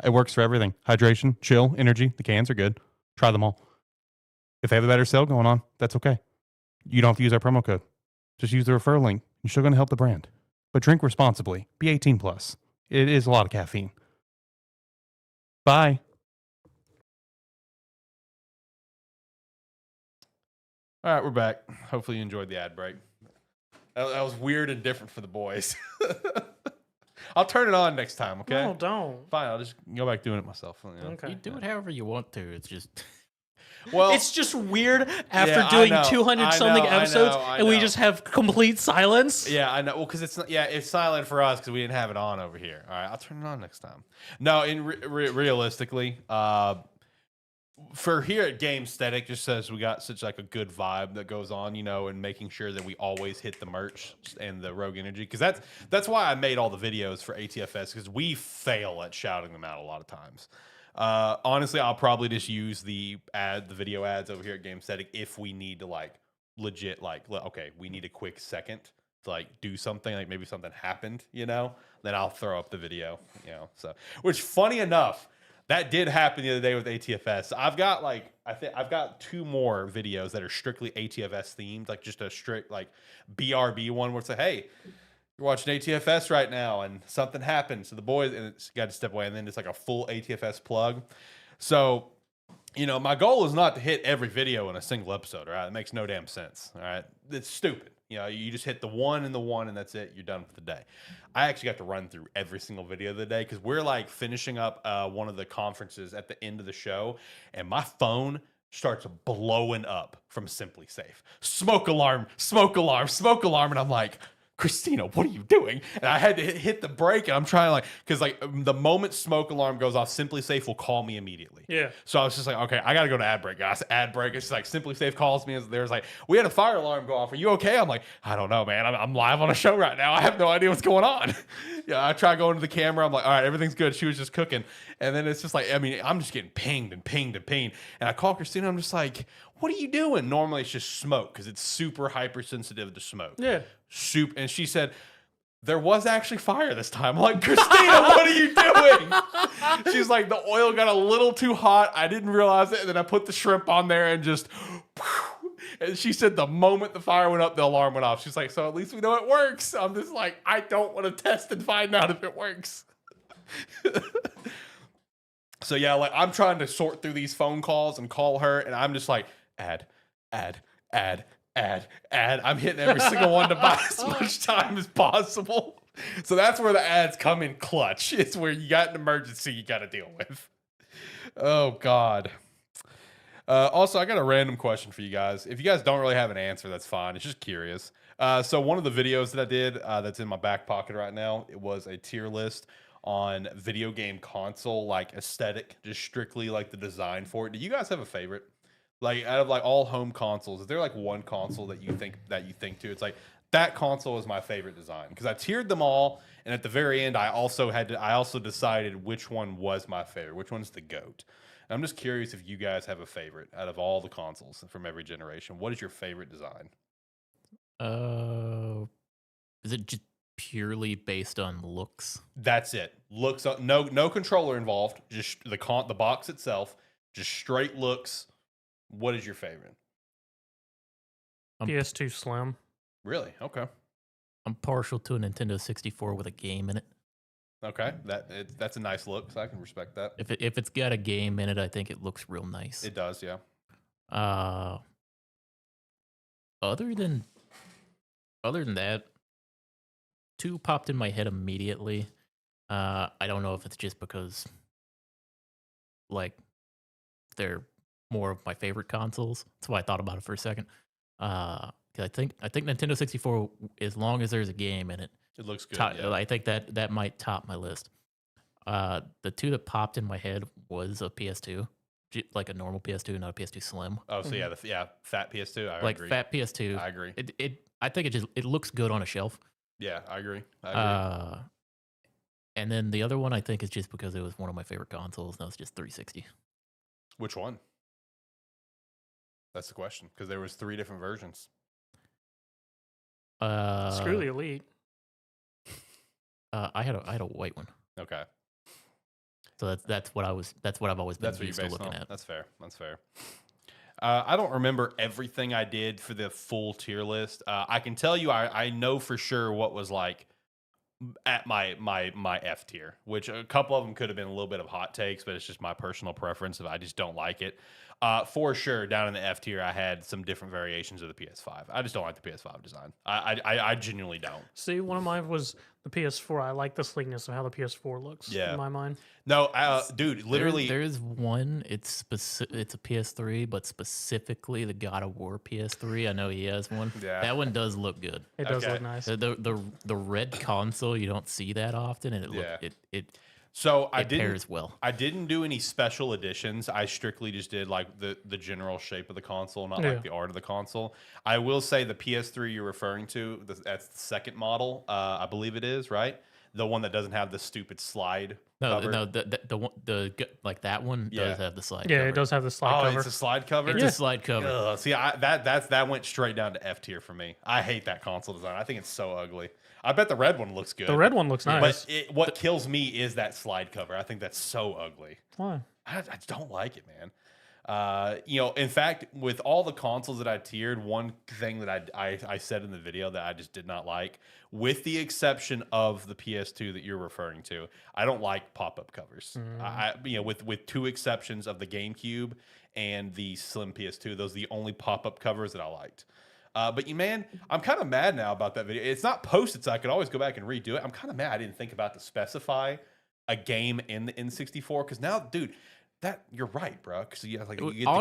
It works for everything. Hydration, chill, energy. The cans are good. Try them all. If they have a better sale going on, that's okay. You don't have to use our promo code. Just use the referral link. You're still going to help the brand. But drink responsibly. Be 18 plus. It is a lot of caffeine. Bye. All right, we're back. Hopefully you enjoyed the ad break. That was weird and different for the boys. I'll turn it on next time, okay? No, don't. Fine, I'll just go back doing it myself. You know? Okay. You do it however you want to. It's just Well, It's just weird after Yeah, I doing know, 200 I something know, I episodes know, I and we know. just have complete silence. yeah, I know. Well, because it's silent for us because we didn't have it on over here. All right, I'll turn it on next time. No, realistically, for here at Gamesthetic, just says we got such like a good vibe that goes on, you know, and making sure that we always hit the merch and the Rogue Energy, because that's why I made all the videos for ATFS, because we fail at shouting them out a lot of times. Honestly, I'll probably just use the video ads over here at Gamesthetic if we need to like legit okay, we need a quick second to like do something, like maybe something happened, you know, then I'll throw up the video, you know. So, which funny enough, that did happen the other day with ATFS. I've got I've got 2 more videos that are strictly ATFS themed, like just a strict like BRB one where it's like, hey, you're watching ATFS right now and something happened. So the boys, and it's got to step away, and then it's like a full ATFS plug. So, you know, my goal is not to hit every video in a single episode, all right? It makes no damn sense, all right? It's stupid. You know, you just hit the one and that's it. You're done for the day. I actually got to run through every single video of the day because we're like finishing up one of the conferences at the end of the show, and my phone starts blowing up from Simply Safe. Smoke alarm, smoke alarm, smoke alarm. And I'm like, Christina, what are you doing? And I had to hit the brake, and I'm trying because the moment smoke alarm goes off, Simply Safe will call me immediately. Yeah. So I was just like, okay, I got to go to ad break, guys. Ad break. It's like Simply Safe calls me. There's like, we had a fire alarm go off. Are you okay? I'm like, I don't know, man. I'm live on a show right now. I have no idea what's going on. Yeah, I try going to the camera. I'm like, all right, everything's good. She was just cooking. And then it's just like, I mean, I'm just getting pinged and pinged and pinged. And I call Christina. I'm just like, what are you doing? Normally it's just smoke because it's super hypersensitive to smoke. Yeah. Soup. And she said, there was actually fire this time. I'm like, Christina, what are you doing? She's like, the oil got a little too hot. I didn't realize it. And then I put the shrimp on there and just, and she said the moment the fire went up, the alarm went off. She's like, so at least we know it works. I'm just like, I don't want to test and find out if it works. So yeah, like I'm trying to sort through these phone calls and call her, and I'm just like, ad. I'm hitting every single one to buy as much time as possible. So that's where the ads come in clutch. It's where you got an emergency you got to deal with. Oh, God. Also, I got a random question for you guys. If you guys don't really have an answer, that's fine. It's just curious. So one of the videos that I did that's in my back pocket right now, it was a tier list on video game console, like aesthetic, just strictly like the design for it. Do you guys have a favorite? Like out of like all home consoles, is there like one console that you think to? It's like that console is my favorite design because I tiered them all, and at the very end, I also decided which one was my favorite, which one's the GOAT. And I'm just curious if you guys have a favorite out of all the consoles from every generation. What is your favorite design? Is it just purely based on looks? That's it. Looks, no controller involved. Just the box itself, just straight looks. What is your favorite? PS2 Slim. Really? Okay. I'm partial to a Nintendo 64 with a game in it. Okay, that's a nice look, so I can respect that. If it's got a game in it, I think it looks real nice. It does, yeah. Other than that, 2 popped in my head immediately. I don't know if it's just because like they're more of my favorite consoles. That's why I thought about it for a second. 'Cause I think Nintendo 64, as long as there's a game in it, It looks good. top, I think that might top my list. The two that popped in my head was a PS2, like a normal PS2, not a PS2 Slim. Oh, so fat PS2. I Like agree. fat PS2. I agree. I think it looks good on a shelf. Yeah, I agree. I agree. And then the other one I think is just because it was one of my favorite consoles. And that was just 360. Which one? That's the question, because there was 3 different versions. Screw the Elite. I had a white one. Okay. So that's what I've always been used to looking at. That's fair. That's fair. I don't remember everything I did for the full tier list. I can tell you, I know for sure what was like at my F tier, which a couple of them could have been a little bit of hot takes, but it's just my personal preference. If I just don't like it, for sure, down in the F tier, I had some different variations of the PS5. I just don't like the PS5 design. I genuinely don't. See, one of mine was the PS4. I like the sleekness of how the PS4 looks. Yeah. In my mind. No, dude, literally, there is one. It's a PS3, but specifically the God of War PS3. I know he has one. Yeah. That one does look good. It does look nice. The red console you don't see that often, and it pairs well. I didn't do any special editions. I strictly just did like the general shape of the console, not like the art of the console. I will say the PS3 you're referring to, that's the second model, I believe it is, right? The one that doesn't have the stupid slide cover. No, the like that one does have the slide. Yeah, cover. it does have the slide cover. It's a slide cover. It's a slide cover. Ugh, see, that went straight down to F tier for me. I hate that console design. I think it's so ugly. I bet the red one looks good. The red one looks nice. But what kills me is that slide cover. I think that's so ugly. Why? I don't like it, man. In fact, with all the consoles that I tiered, one thing that I said in the video that I just did not like, with the exception of the PS2 that you're referring to, I don't like pop-up covers. With 2 exceptions of the GameCube and the Slim PS2, those are the only pop-up covers that I liked. But man, I'm kind of mad now about that video. It's not posted, so I could always go back and redo it. I'm kind of mad I didn't think about to specify a game in the N64, because now, dude, that you're right, bro. Because you get the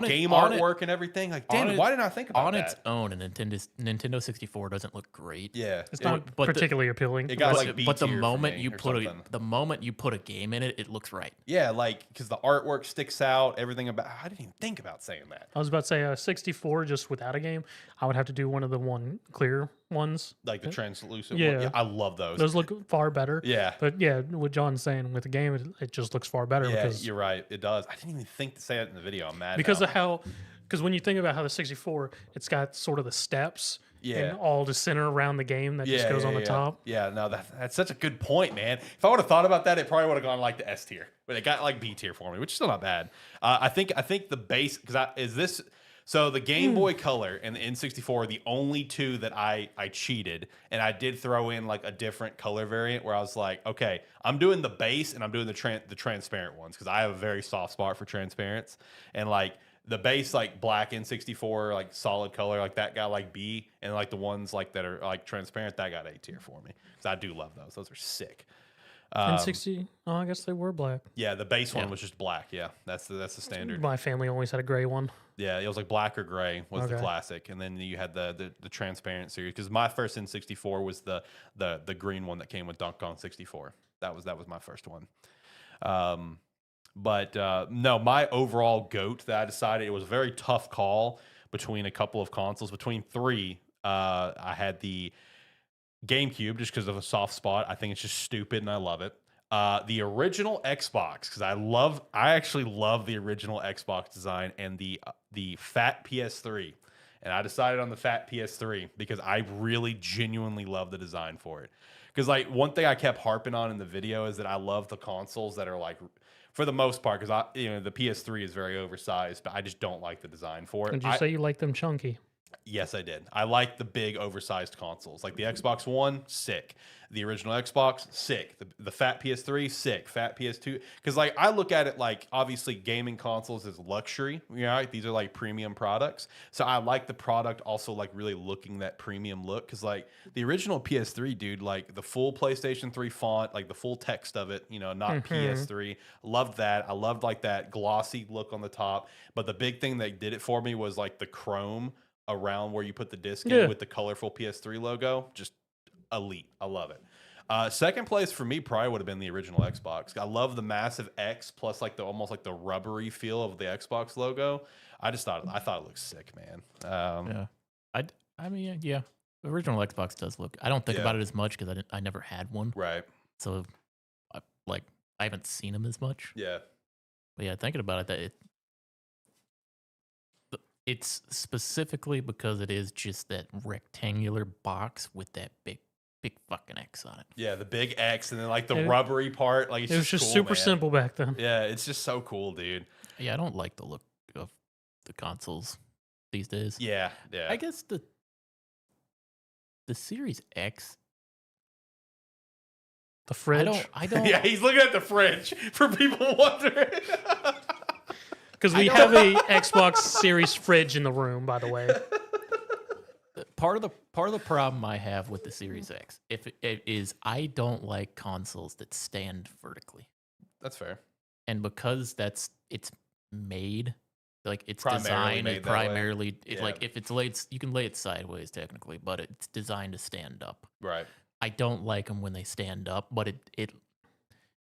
game artwork and everything. Like, damn, why didn't I think about that? On its own, a Nintendo 64 doesn't look great. Yeah, it's not particularly appealing. It got like B but the tier moment for me you or put something. the moment you put a game in it, it looks right. Yeah, like because the artwork sticks out, everything about. I didn't even think about saying that. I was about to say 64 just without a game. I would have to do one of the clear ones, like the translucent. Yeah. One. Yeah, I love those. Those look far better. Yeah, but yeah, what John's saying with the game, it just looks far better. Yeah, because you're right. It does. I didn't even think to say it in the video. I'm mad because now. of how. Because when you think about how the 64, it's got sort of the steps and all the center around the game that just goes on the top. Yeah, no, that's such a good point, man. If I would have thought about that, it probably would have gone like the S tier, but it got like B tier for me, which is still not bad. I think the base so the Game Boy Color and the N64 are the only 2 that I cheated, and I did throw in like a different color variant where I was like, okay, I'm doing the base and I'm doing the transparent ones because I have a very soft spot for transparents, and like the base like black N64 like solid color like that got like B, and like the ones like that are like transparent that got A tier for me because I do love those. Those are sick. N60. Oh, I guess they were black. Yeah, the base one was just black. Yeah, that's the standard. My family always had a gray one. Yeah, it was like black or gray was the classic, and then you had the transparent series. Because my first N64 was the green one that came with Donkey Kong 64. That was my first one. But no, my overall GOAT that I decided, it was a very tough call between a couple of consoles. Between 3, I had the GameCube just because of a soft spot. I think it's just stupid and I love it. The original Xbox, because I actually love the original Xbox design, and the fat PS3. And I decided on the fat PS3 because I really genuinely love the design for it. Because like one thing I kept harping on in the video is that I love the consoles that are like, for the most part, because the PS3 is very oversized, but I just don't like the design for it. Did you say you like them chunky? Yes, I did. I like the big, oversized consoles. Like the Xbox One, sick. The original Xbox, sick. The fat PS3, sick. Fat PS2. Because, like, I look at it like, obviously, gaming consoles is luxury. You know, like, these are, like, premium products. So I like the product also, like, really looking that premium look. Because, like, the original PS3, dude, like, the full PlayStation 3 font, like, the full text of it, you know, not PS3. Loved that. I loved, like, that glossy look on the top. But the big thing that did it for me was, like, the chrome around where you put the disc Yeah. in with the colorful PS3 logo. Just elite. I love it. Second place for me probably would have been the original Xbox. I love the massive X plus like the almost like the rubbery feel of the Xbox logo. I thought it looked sick, man. Yeah. I mean, yeah. The original Xbox does look. I don't think Yeah. about it as much because I never had one. Right. So, I haven't seen them as much. Yeah. But yeah, thinking about it, it's specifically because it is just that rectangular box with that big fucking X on it. Yeah, the big X and then like the It- rubbery part. Like It was just cool, super man. simple back then. Yeah, it's just so cool, dude. Yeah, I don't like the look of the consoles these days. Yeah, yeah. I guess the Series X. The fridge. I don't. Yeah, he's looking at the fridge for people wondering. Because we have a Xbox Series fridge in the room, by the way. Part of the problem I have with the Series X, is I don't like consoles that stand vertically, That's fair. and because it's made like it's Primarily designed made and that way. primarily Yeah. like if it's laid, you can lay it sideways technically, but it's designed to stand up. Right. I don't like them when they stand up, but it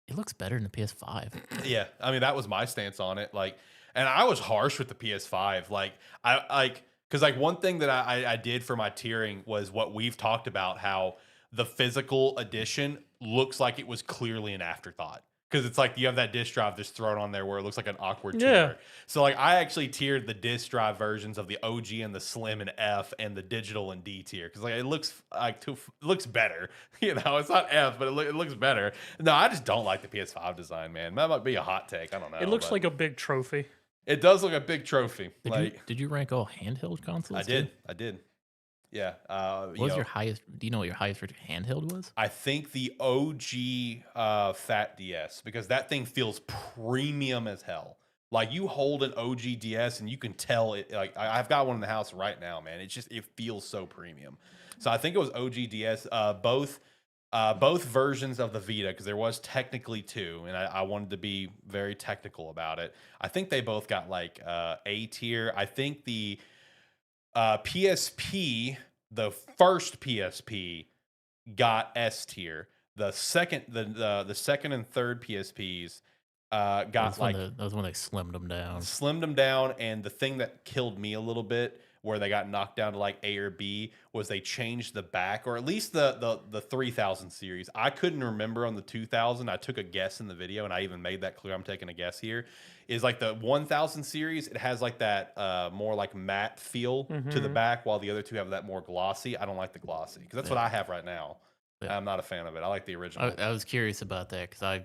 looks better than the PS5. Yeah, I mean that was my stance on it. Like, and I was harsh with the PS5. Like, because like one thing that I did for my tiering was what we've talked about, how the physical edition looks like it was clearly an afterthought. Because it's like you have that disc drive just thrown on there where it looks like an awkward tier. Yeah. So like I actually tiered the disc drive versions of the OG and the Slim and F and the digital and D tier because like it looks like it looks better. You know, it's not F, but it looks better. No, I just don't like the PS5 design, man. That might be a hot take. I don't know. It looks but like a big trophy. it does look a big trophy. Did you rank all handheld consoles? I did. Yeah. What was your highest? Do you know what your highest rated handheld was? I think the OG Fat DS, because that thing feels premium as hell. Like you hold an OG DS and you can tell it. Like I've got one in the house right now, man. It feels so premium. So I think it was OG DS. Both versions of the Vita, because there was technically two, and I wanted to be very technical about it. I think they both got like A tier. I think the PSP, the first PSP, got S tier. The second and third PSPs got that was when they slimmed them down. And the thing that killed me a little bit, where they got knocked down to like A or B, was they changed the back, or at least the 3000 series. I couldn't remember on the 2000. I took a guess in the video, and I even made that clear. I'm taking a guess here. Is like the 1000 series, it has like that more like matte feel to the back, while the other two have that more glossy. I don't like the glossy because that's what I have right now. Yeah. I'm not a fan of it. I like the original. I was curious about that because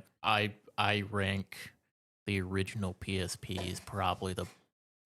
I rank the original PSP as probably the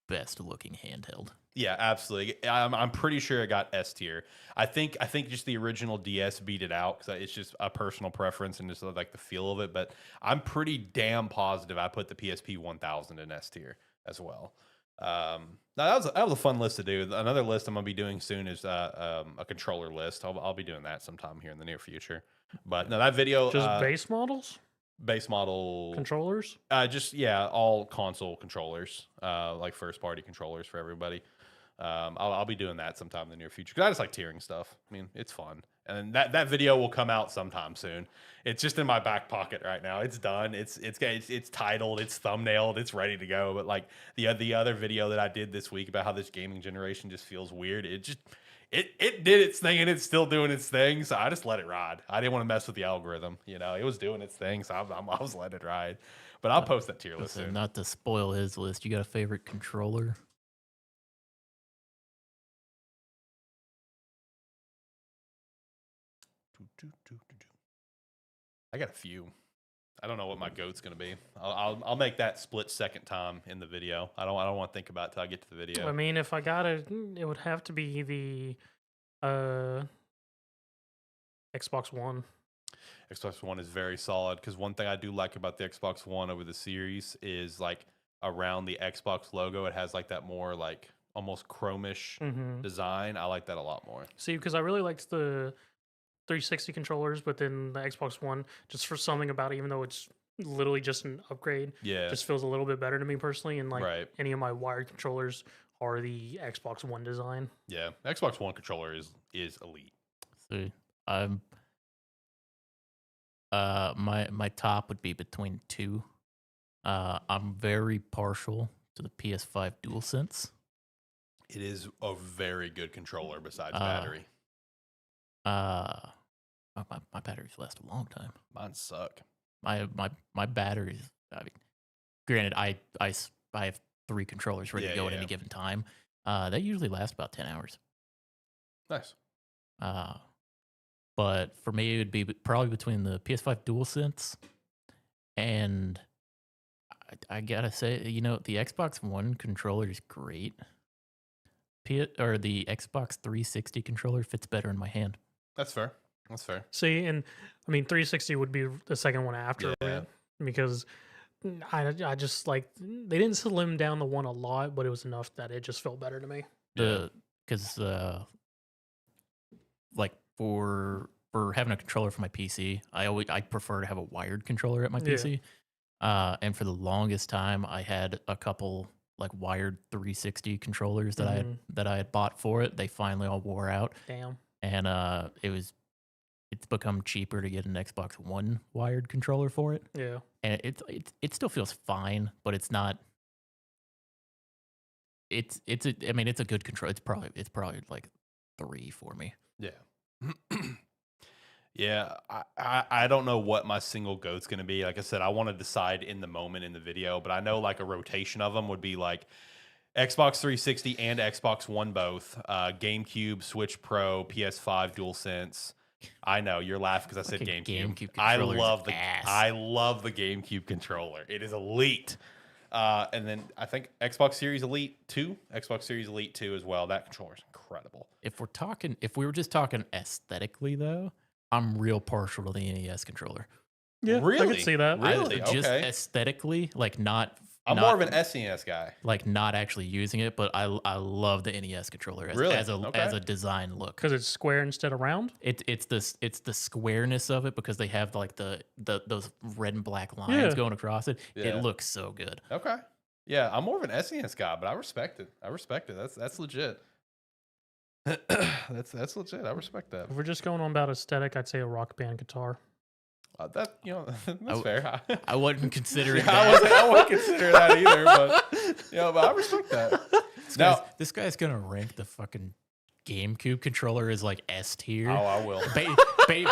best looking handheld. Yeah, absolutely. I'm pretty sure it got S tier. I think just the original DS beat it out because it's just a personal preference and just like the feel of it. But I'm pretty damn positive I put the PSP 1000 in S tier as well. Now that was a fun list to do. Another list I'm gonna be doing soon is a controller list. I'll be doing that sometime here in the near future. But no, that video Just base models? base model Controllers? all console controllers, like first party controllers for everybody. I'll be doing that sometime in the near future because I just like tiering stuff. I mean, it's fun, and that video will come out sometime soon. It's just in my back pocket right now. It's done. It's titled. It's thumbnailed. It's ready to go. But like the other video that I did this week about how this gaming generation just feels weird. It did its thing and it's still doing its thing. So I just let it ride. I didn't want to mess with the algorithm. You know, it was doing its thing, so I was letting it ride. But I'll post that tier list soon. Not to spoil his list, you got a favorite controller? I got a few. I don't know what my goat's gonna be. I'll make that split second time in the video. I don't want to think about it till I get to the video. I mean, if I got it would have to be the Xbox One. Xbox One is very solid because one thing I do like about the Xbox One over the series is like around the Xbox logo, it has like that more like almost chromish design. I like that a lot more. See, because I really liked the 360 controllers, but then the Xbox One, just for something about it, even though it's literally just an upgrade, Yeah. just feels a little bit better to me personally. And like Right. any of my wired controllers are the Xbox One design. Yeah, Xbox One controller is elite. See, I'm my top would be between two. I'm very partial to the PS5 DualSense. It is a very good controller besides Uh, battery. My batteries last a long time. Mine suck. My batteries. I mean, granted, I have 3 controllers ready Yeah, to go at yeah. any given time. They usually last about 10 hours. Nice. But for me, it would be probably between the PS5 DualSense and I gotta say, the Xbox One controller is great. Or the Xbox 360 controller fits better in my hand. That's fair. That's fair. See, and I mean, 360 would be the second one after Yeah. it because I just like they didn't slim down the one a lot, but it was enough that it just felt better to me. Because like for having a controller for my PC, I prefer to have a wired controller at my Yeah. PC. And for the longest time, I had a couple like wired 360 controllers that I had bought for it. They finally all wore out, Damn. and it's become cheaper to get an Xbox One wired controller for it. Yeah. And it still feels fine, but it's not. It's a good control. It's probably like 3 for me. Yeah. Yeah, I don't know what my single GOAT's going to be. Like I said, I want to decide in the moment in the video, but I know like a rotation of them would be like Xbox 360 and Xbox One both, GameCube, Switch Pro, PS5, DualSense. I know you're laughing because I said Fucking GameCube. GameCube I controller's love ass. I love the GameCube controller. It is elite. And then I think Xbox Series Elite 2, Xbox Series Elite 2 as well. That controller is incredible. If we were just talking aesthetically though, I'm real partial to the NES controller. Yeah, I Really? could see that. Really? Just Okay. aesthetically, like I'm more of an SNES guy. like not actually using it, but I love the NES controller Really? as Okay. a design look. Because it's square instead of round. It's the squareness of it because they have like those red and black lines Yeah. going across it. Yeah. It looks so good. Okay. Yeah, I'm more of an SNES guy, but I respect it. That's legit. that's legit. I respect that. If we're just going on about aesthetic, I'd say a Rock Band guitar. That's fair. I wasn't considering I wouldn't consider that either, but I respect that. This guy's gonna rank the fucking GameCube controller as like S tier. Oh, I will.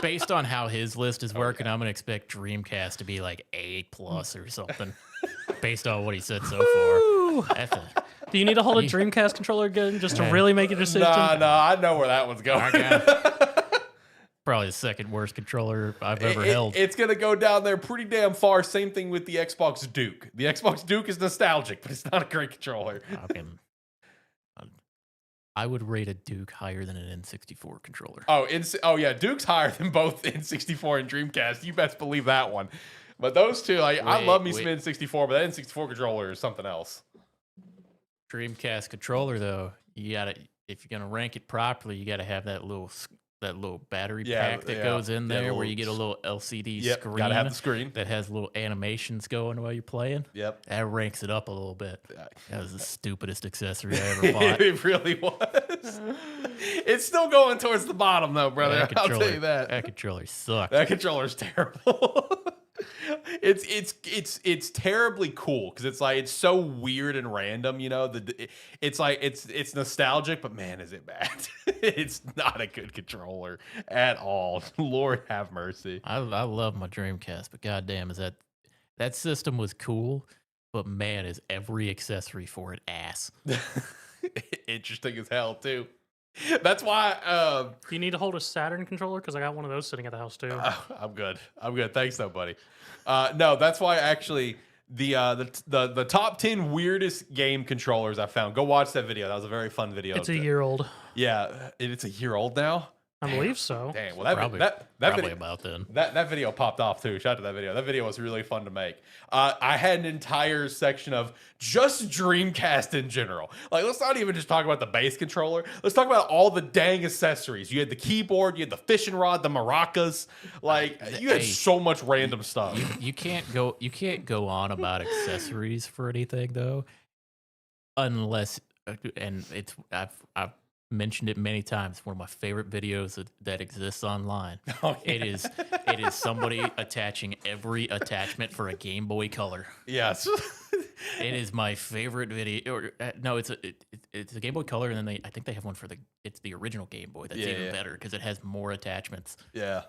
Based on how his list is working, I'm gonna expect Dreamcast to be like A plus or something. Based on what he said so far. That's Do you need to hold a Dreamcast controller again just to really make a decision? Nah, I know where that one's going. probably the second worst controller I've ever held. It's going to go down there pretty damn far. Same thing with the Xbox Duke. The Xbox Duke is nostalgic, but it's not a great controller. I would rate a Duke higher than an N64 controller. Oh yeah, Duke's higher than both N64 and Dreamcast. You best believe that one. But those two, I love me some N64, but that N64 controller is something else. Dreamcast controller, though, you gotta, if you're gonna rank it properly, you gotta have that little battery pack that goes in there, where you get a little LCD screen. Gotta have the screen that has little animations going while you're playing. Yep, that ranks it up a little bit. That was the stupidest accessory I ever bought. It really was. It's still going towards the bottom, though, brother. I'll tell you that. That controller sucks. That controller's terrible. It's terribly cool because it's so weird and random, you know. It's nostalgic, but man, is it bad. It's not a good controller at all. Lord have mercy. I love my Dreamcast, but goddamn, that system was cool, but man, is every accessory for it ass. Interesting as hell too. That's why. Do you need to hold a Saturn controller? Because I got one of those sitting at the house too. I'm good. Thanks, though, buddy. No, that's why actually the top 10 weirdest game controllers I found. Go watch that video. That was a very fun video. It's a year old. Yeah, it's a year old now. I believe so. Dang. Well, probably video, about then. That video popped off too. Shout out to that video. That video was really fun to make. I had an entire section of just Dreamcast in general. Like, let's not even just talk about the base controller. Let's talk about all the dang accessories. You had the keyboard, you had the fishing rod, the maracas. Like, you had so much random stuff. You can't go on about accessories for anything though, unless and I've mentioned it many times. One of my favorite videos that exists online. Oh, yeah. It is somebody attaching every attachment for a Game Boy Color. Yes. It is my favorite video. Or, no, it's a Game Boy Color, and then I think they have one for it's the original Game Boy. That's even better because it has more attachments. Yeah.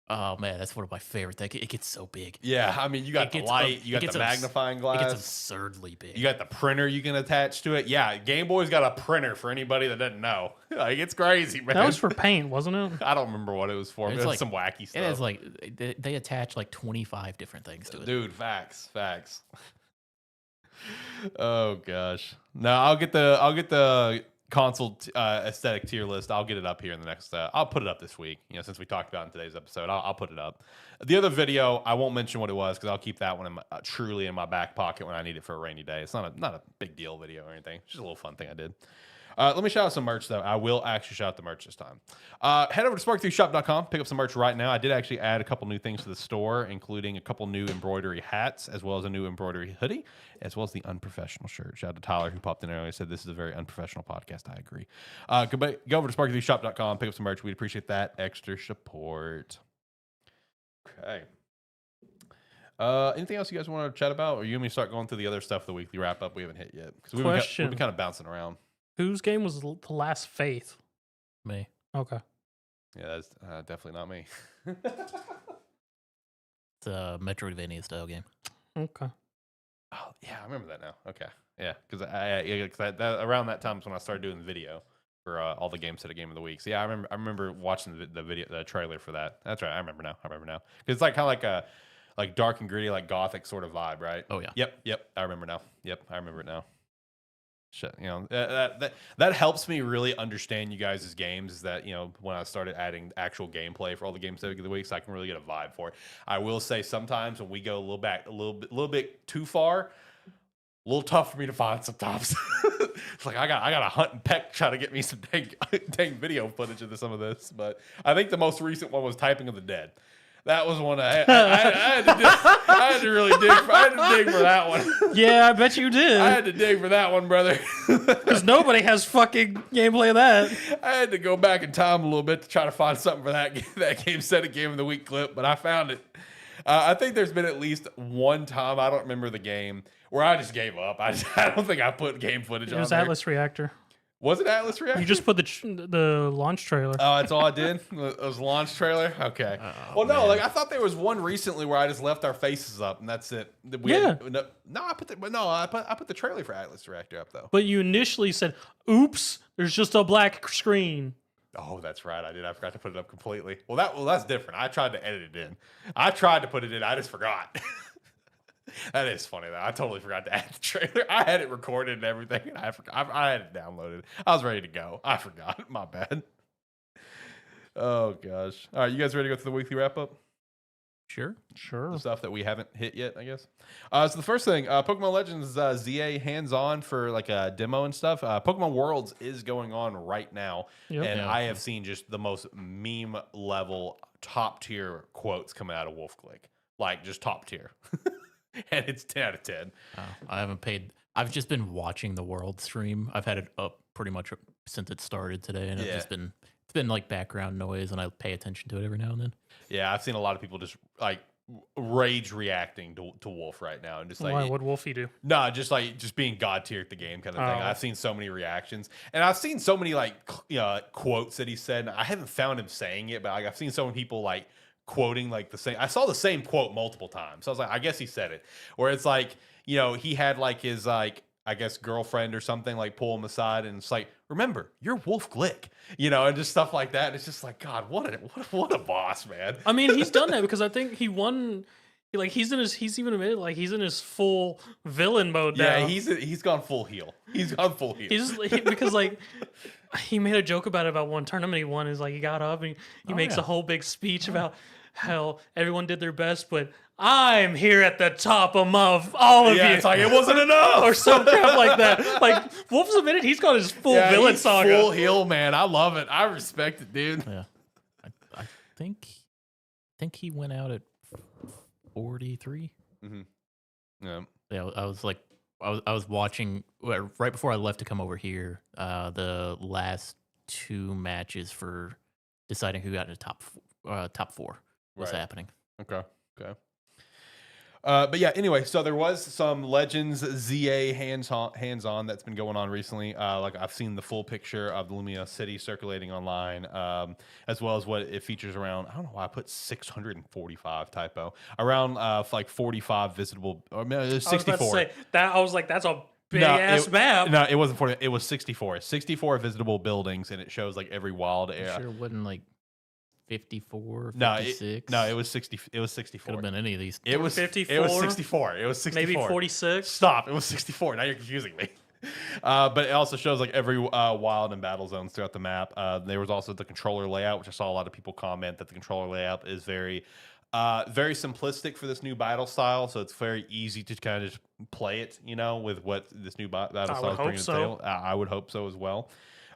Oh man, that's one of my favorite things. It gets so big. Yeah, I mean, you got the light, you got the magnifying glass. It gets absurdly big. You got the printer you can attach to it. Yeah, Game Boy's got a printer for anybody that doesn't know. Like, it's crazy, man. That was for paint, wasn't it? I don't remember what it was for. But it was some wacky stuff. It has like they attach like 25 different things to it. Dude, facts. Oh gosh. No, I'll get the console aesthetic tier list. I'll get it up here in the next. I'll put it up this week. You know, since we talked about it in today's episode, I'll put it up. The other video, I won't mention what it was because I'll keep that one truly in my back pocket when I need it for a rainy day. It's not a big deal video or anything. It's just a little fun thing I did. Let me shout out some merch, though. I will actually shout out the merch this time. Head over to spark3shop.com. Pick up some merch right now. I did actually add a couple new things to the store, including a couple new embroidery hats, as well as a new embroidery hoodie, as well as the unprofessional shirt. Shout out to Tyler, who popped in earlier and said this is a very unprofessional podcast. I agree. Go over to spark3shop.com. Pick up some merch. We'd appreciate that extra support. Okay. Anything else you guys want to chat about? Or you want me to start going through the other stuff, the weekly wrap-up we haven't hit yet? Because we've been kind of bouncing around. Whose game was The Last Faith? Me. Okay. Yeah, that's definitely not me. It's a Metroidvania style game. Okay. Oh, yeah, I remember that now. Okay. Yeah, because around that time is when I started doing the video for all the Gamesthetic Game of the Week. So yeah, I remember watching the trailer for that. That's right. I remember now. Because it's like kind of like a dark and gritty, like gothic sort of vibe, right? Oh yeah. Yep. I remember now. Yep, I remember it now. Shit, you know, that helps me really understand you guys' games. Is that, you know, when I started adding actual gameplay for all the games of the week, so I can really get a vibe for it. I will say sometimes when we go a little bit too far, a little tough for me to find sometimes. It's like I got to hunt and peck try to get me some dang video footage of some of this. But I think the most recent one was Typing of the Dead. That was one I had to really dig for that one. Yeah, I bet you did. I had to dig for that one, brother. Because nobody has fucking gameplay of that. I had to go back in time a little bit to try to find something for that Gamesthetic Game of the Week clip, but I found it. I think there's been at least one time, I don't remember the game, where I just gave up. I don't think I put game footage on there. It was Atlas Reactor. Was it Atlas Reactor? You just put the launch trailer. Oh, that's all I did? It was launch trailer? Okay. Well, no, like I thought there was one recently where I just left our faces up and that's it. I put the trailer for Atlas Reactor up though. But you initially said, "Oops, there's just a black screen." Oh, that's right. I did. I forgot to put it up completely. Well, that's different. I tried to edit it in. I tried to put it in. I just forgot. That is funny though. I totally forgot to add the trailer. I had it recorded and everything, and I had it downloaded. I was ready to go. I forgot. My bad. Oh gosh. All right, you guys ready to go to the weekly wrap up? Sure. The stuff that we haven't hit yet, I guess. So the first thing, Pokemon Legends ZA hands-on for like a demo and stuff. Pokemon Worlds is going on right now, and I have seen just the most meme level top tier quotes coming out of Wolfglick, like just top tier. And it's 10 out of 10. I haven't paid. I've just been watching the World stream. I've had it up pretty much since it started today, and it's been like background noise, and I pay attention to it every now and then. Yeah, I've seen a lot of people just like rage reacting to Wolf right now, and just like, why? What'd Wolfie do? No, just being god tier at the game kind of thing. I've seen so many reactions, and I've seen so many like quotes that he said. I haven't found him saying it, but like, I've seen so many people like quoting like the same. I saw the same quote multiple times, so I was like, I guess he said it. Where it's like, you know, he had like his like, I guess girlfriend or something like pull him aside, and it's like, remember, you're Wolf Glick, you know, and just stuff like that. And it's just like, God, what a boss, man. I mean, he's done that because I think he won. Like he's even admitted like he's in his full villain mode now. Yeah, he's gone full heel. He's gone full heel. Because like he made a joke about it about one tournament he won. Is like he got up and he makes a whole big speech about how everyone did their best, but I'm here at the top above all of you. It's like it wasn't enough, or some crap like that. Like Wolf's admitted he's got his full villain saga. Full heel, man. I love it. I respect it, dude. Yeah, I think he went out at 43. Mm-hmm. Yeah, I was like I was watching right before I left to come over here. The last 2 matches for deciding who got into top 4 was Right. happening. Okay. But yeah, anyway, so there was some Legends ZA hands-on that's been going on recently. Like I've seen the full picture of the Lumia City circulating online, as well as what it features around. I don't know why I put 645 typo. Around like 45 visitable, or 64. I was about to say that. I was like, that's a big ass map. No, it wasn't 40. It was 64. 64 visitable buildings, and it shows like every wild area. Sure, it wasn't like 54, 56. No, it was 60. It was 64. Could have been any of these. It was 54. It was 64. It was 64. Maybe 46. Stop. It was 64. Now you're confusing me. But it also shows like every wild and battle zones throughout the map. There was also the controller layout, which I saw a lot of people comment that the controller layout is very simplistic for this new battle style. So it's very easy to kind of just play it, with what this new battle style is bringing to the table. I would hope so as well.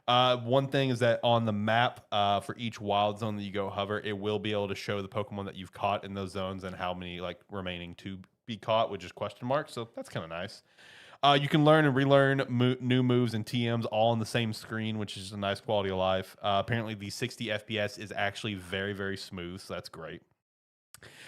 One thing is that on the map, for each wild zone that you go hover, it will be able to show the Pokemon that you've caught in those zones and how many like remaining to be caught, which is question mark. So that's kind of nice. You can learn and relearn new moves and TMs all on the same screen, which is a nice quality of life. Apparently, the 60 FPS is actually very, very smooth, so that's great.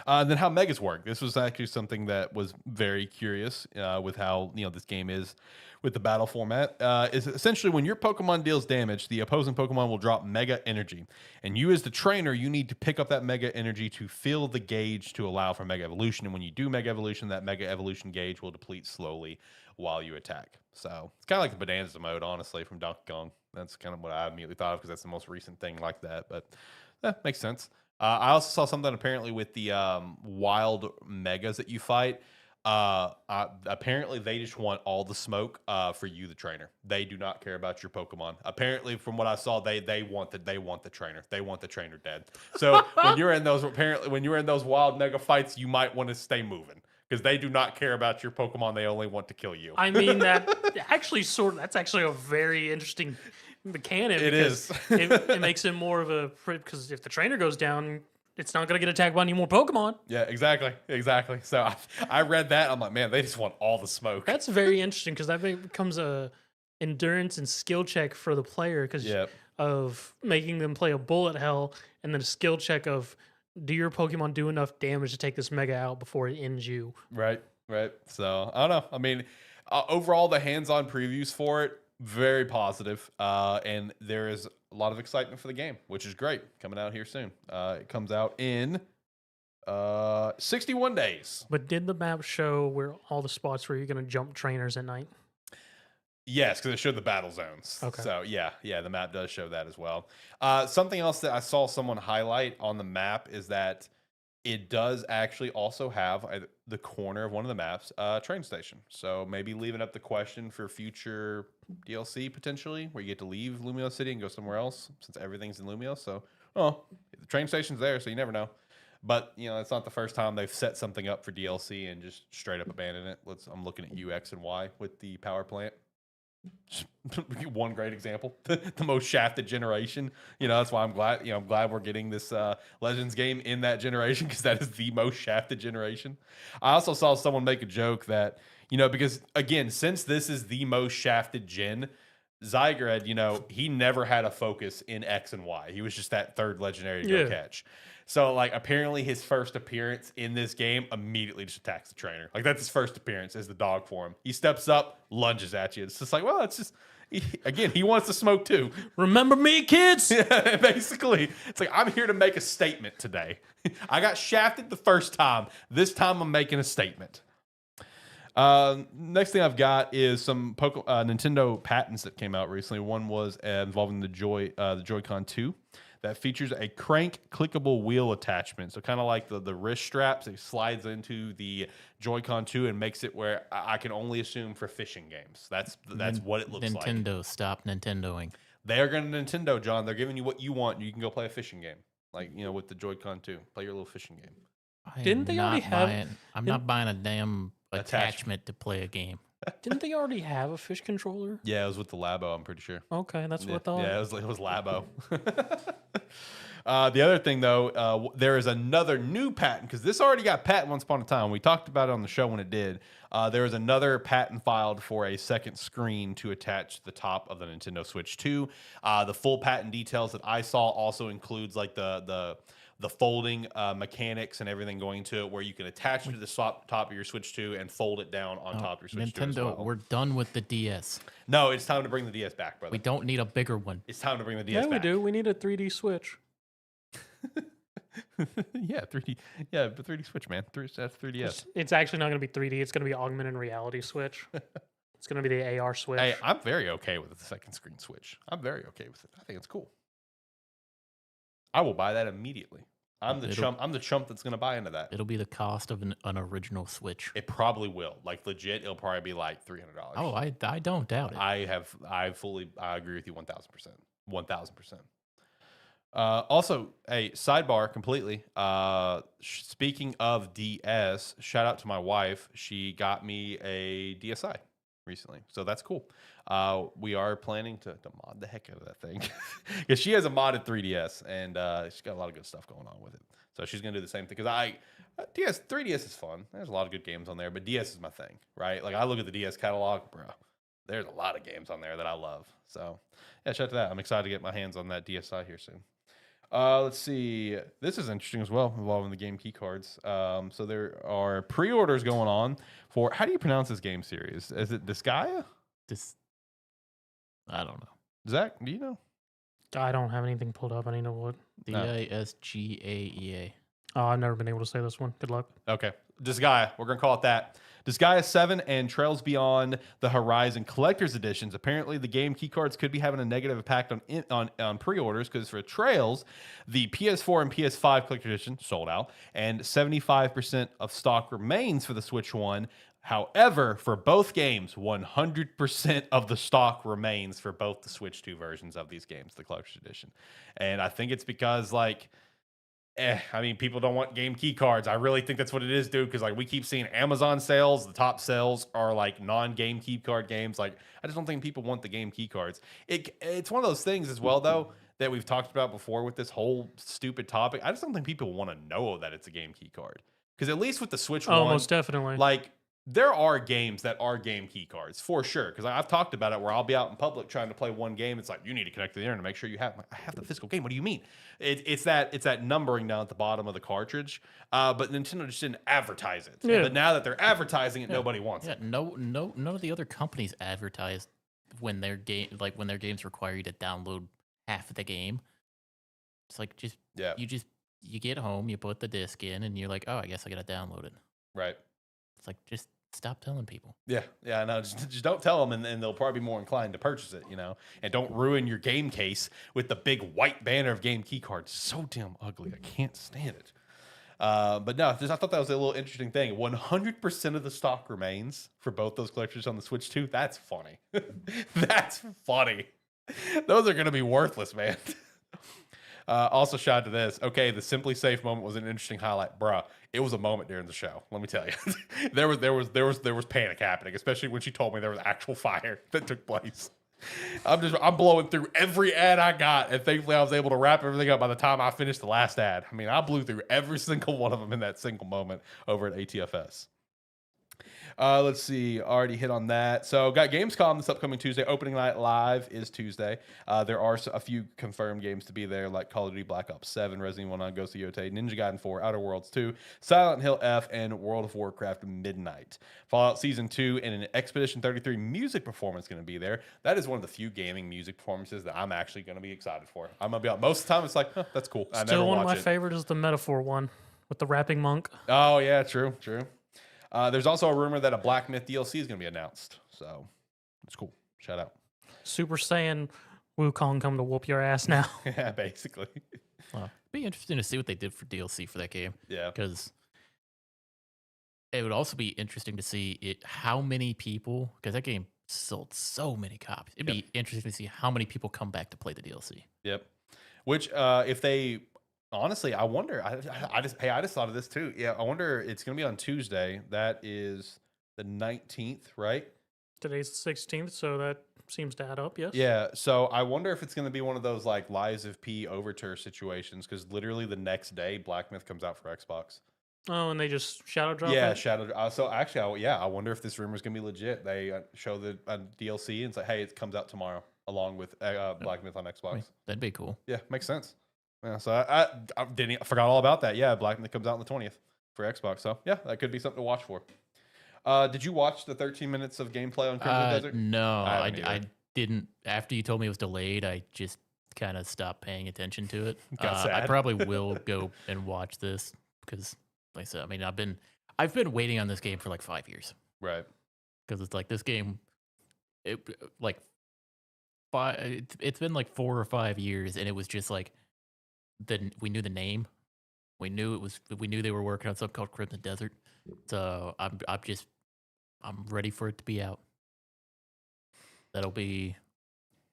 Then how megas work. This was actually something that was very curious with how this game is with the battle format. Is essentially when your Pokemon deals damage, the opposing Pokemon will drop Mega Energy, and you as the trainer, you need to pick up that Mega Energy to fill the gauge to allow for Mega Evolution. And when you do Mega Evolution, that Mega Evolution gauge will deplete slowly while you attack. So it's kind of like the Bonanza mode, honestly, from Donkey Kong. That's kind of what I immediately thought of because that's the most recent thing like that. But that makes sense. I also saw something apparently with the wild megas that you fight. Apparently, they just want all the smoke for you, the trainer. They do not care about your Pokemon. Apparently, from what I saw, they want the trainer. They want the trainer dead. So when you're in those wild mega fights, you might want to stay moving because they do not care about your Pokemon. They only want to kill you. I mean, that's actually a very interesting mechanic. It is. It makes it more of a, because if the trainer goes down, it's not going to get attacked by any more Pokemon. Yeah, exactly. So I read that. I'm like, man, they just want all the smoke. That's very interesting because that becomes a endurance and skill check for the player because of making them play a bullet hell and then a skill check of, do your Pokemon do enough damage to take this Mega out before it ends you? Right. So I don't know. I mean, overall, the hands-on previews for it, very positive. And there is a lot of excitement for the game, which is great. Coming out here soon. It comes out in 61 days. But did the map show where all the spots where you're going to jump trainers at night? Yes, because it showed the battle zones. Okay. So yeah, the map does show that as well. Something else that I saw someone highlight on the map is that it does actually also have the corner of one of the maps, train station. So maybe leaving up the question for future DLC potentially, where you get to leave Lumio City and go somewhere else, since everything's in Lumio. So, the train station's there, so you never know. But it's not the first time they've set something up for DLC and just straight up abandon it. I'm looking at U, X, and Y with the power plant. One great example, the most shafted generation. That's why I'm glad. I'm glad we're getting this Legends game in that generation because that is the most shafted generation. I also saw someone make a joke that because again, since this is the most shafted gen, Zygarde, he never had a focus in X and Y. He was just that third legendary to go catch. So, like, apparently his first appearance in this game immediately just attacks the trainer. Like, that's his first appearance as the dog form. He steps up, lunges at you. It's just like, well, it's just, he wants to smoke too. Remember me, kids? Yeah, basically. It's like, I'm here to make a statement today. I got shafted the first time. This time I'm making a statement. Next thing I've got is some Nintendo patents that came out recently. One was involving the Joy-Con 2 that features a crank clickable wheel attachment. So kind of like the wrist straps, it slides into the Joy-Con 2 and makes it where I can only assume for fishing games. That's what it looks like. Nintendo, stop Nintendoing. They are going to Nintendo, John. They're giving you what you want. You can go play a fishing game, like with the Joy-Con 2. Play your little fishing game. Didn't they already have? I'm not buying a damn attachment to play a game. Didn't they already have a fish controller? Yeah, it was with the Labo, I'm pretty sure. Okay, that's what I thought. Yeah, it was Labo. The other thing, though, there is another new patent because this already got patent once upon a time. We talked about it on the show when it did. There is another patent filed for a second screen to attach to the top of the Nintendo Switch 2. The full patent details that I saw also includes like the folding mechanics and everything going to it, where you can attach it to the top of your Switch 2 and fold it down on top of your Switch 2 as Nintendo, well. we're done with the DS. No, it's time to bring the DS back, brother. We don't need a bigger one. It's time to bring the DS Yeah, back. we do. We need a 3D Switch. Yeah, 3D. Yeah, but 3D Switch, man. That's 3DS. It's actually not going to be 3D. It's going to be augmented reality Switch. It's going to be the AR Switch. Hey, I'm very okay with the second screen Switch. I'm very okay with it. I think it's cool. I will buy that immediately. I'm the chump that's going to buy into that. It'll be the cost of an original Switch. It probably will. Like legit, it'll probably be like $300. Oh, I don't doubt it. I agree with you 1000%. 1000%. Also, a sidebar completely. Speaking of DS, shout out to my wife. She got me a DSi recently, so that's cool. We are planning to mod the heck out of that thing because she has a modded 3DS and she's got a lot of good stuff going on with it. So she's gonna do the same thing because 3DS is fun. There's a lot of good games on there, but DS is my thing, right? Like I look at the DS catalog, bro. There's a lot of games on there that I love. So yeah, shout out to that. I'm excited to get my hands on that DSi here soon. Let's see. This is interesting as well, involving the game key cards. So there are pre-orders going on for, how do you pronounce this game series? Is it Disgaea? I don't know. Zach, do you know? I don't have anything pulled up. I need to look. Disgaea. Oh, I've never been able to say this one. Good luck. Okay. Disgaea. We're going to call it that. Disgaea 7 and Trails Beyond the Horizon Collector's Editions. Apparently, the game keycards could be having a negative impact on pre-orders because for Trails, the PS4 and PS5 Collector's Edition sold out, and 75% of stock remains for the Switch 1. However, for both games, 100% of the stock remains for both the Switch 2 versions of these games, the Collector's Edition. And I think it's because, like, I mean, people don't want game key cards. I really think that's what it is, dude. Because like we keep seeing Amazon sales, the top sales are like non-game key card games. Like I just don't think people want the game key cards. It's one of those things as well, though, that we've talked about before with this whole stupid topic. I just don't think people want to know that it's a game key card. Because at least with the Switch Oh, One, most definitely. like there are games that are game key cards for sure. Because I've talked about it where I'll be out in public trying to play one game. It's like you need to connect to the internet to make sure you have. I have the physical game. What do you mean? It's that numbering down at the bottom of the cartridge. But Nintendo just didn't advertise it. Yeah. But now that they're advertising it, nobody wants it. None of the other companies advertise when their games require you to download half of the game. It's like you get home, you put the disc in, and you're like, oh, I guess I gotta download it. Right. It's like just stop telling people. Yeah, no, just don't tell them, and they'll probably be more inclined to purchase it, and don't ruin your game case with the big white banner of game key cards. So damn ugly, I can't stand it. But no, I thought that was a little interesting thing. 100% of the stock remains for both those collectors on the Switch 2. That's funny. That's funny. Those are going to be worthless, man. Also, shout out to this. Okay, the Simply Safe moment was an interesting highlight, bruh. It was a moment during the show. Let me tell you, there was panic happening, especially when she told me there was actual fire that took place. I'm blowing through every ad I got, and thankfully I was able to wrap everything up by the time I finished the last ad. I mean, I blew through every single one of them in that single moment over at ATFS. Let's see. Already hit on that. So got Gamescom this upcoming Tuesday. Opening night live is Tuesday. There are a few confirmed games to be there, like Call of Duty Black Ops 7, Resident Evil 9, Ghost of Yotei, Ninja Gaiden 4, Outer Worlds 2, Silent Hill F, and World of Warcraft Midnight. Fallout Season 2 and an Expedition 33 music performance going to be there. That is one of the few gaming music performances that I'm actually going to be excited for. I'm going to be out. Most of the time, it's like, that's cool. I Still never one of watch my it. favorite is the Metaphor one with the rapping monk. Oh, yeah, true. There's also a rumor that a Black Myth DLC is going to be announced. So it's cool. Shout out. Super Saiyan Wukong come to whoop your ass now. Yeah, basically. It'd be interesting to see what they did for DLC for that game. Yeah. Because it would also be interesting to see how many people, because that game sold so many copies. It'd be interesting to see how many people come back to play the DLC. Yep. Which, if they... Honestly, I wonder. I just thought of this too. Yeah, I wonder. It's going to be on Tuesday. That is the 19th, right? Today's the 16th, so that seems to add up. Yes. Yeah, so I wonder if it's going to be one of those like Lies of P Overture situations because literally the next day Black Myth comes out for Xbox. Oh, and they just shadow drop Yeah, it? Shadow. So actually, I wonder if this rumor is going to be legit. They show the DLC and say, "Hey, it comes out tomorrow along with Black Myth on Xbox." That'd be cool. Yeah, makes sense. Yeah, so I forgot all about that. Yeah, Black Myth comes out on the 20th for Xbox. So yeah, that could be something to watch for. Did you watch the 13 minutes of gameplay on Crimson Desert? No, haven't I either. didn't. After you told me it was delayed, I just kind of stopped paying attention to it. Got I sad. probably will go and watch this because, like I said, I mean, I've been waiting on this game for like 5 years Right. because it's like this game, it's been like 4 or 5 years, and it was just like we knew the name, we knew they were working on something called Crimson Desert, so I'm ready for it to be out. That'll be,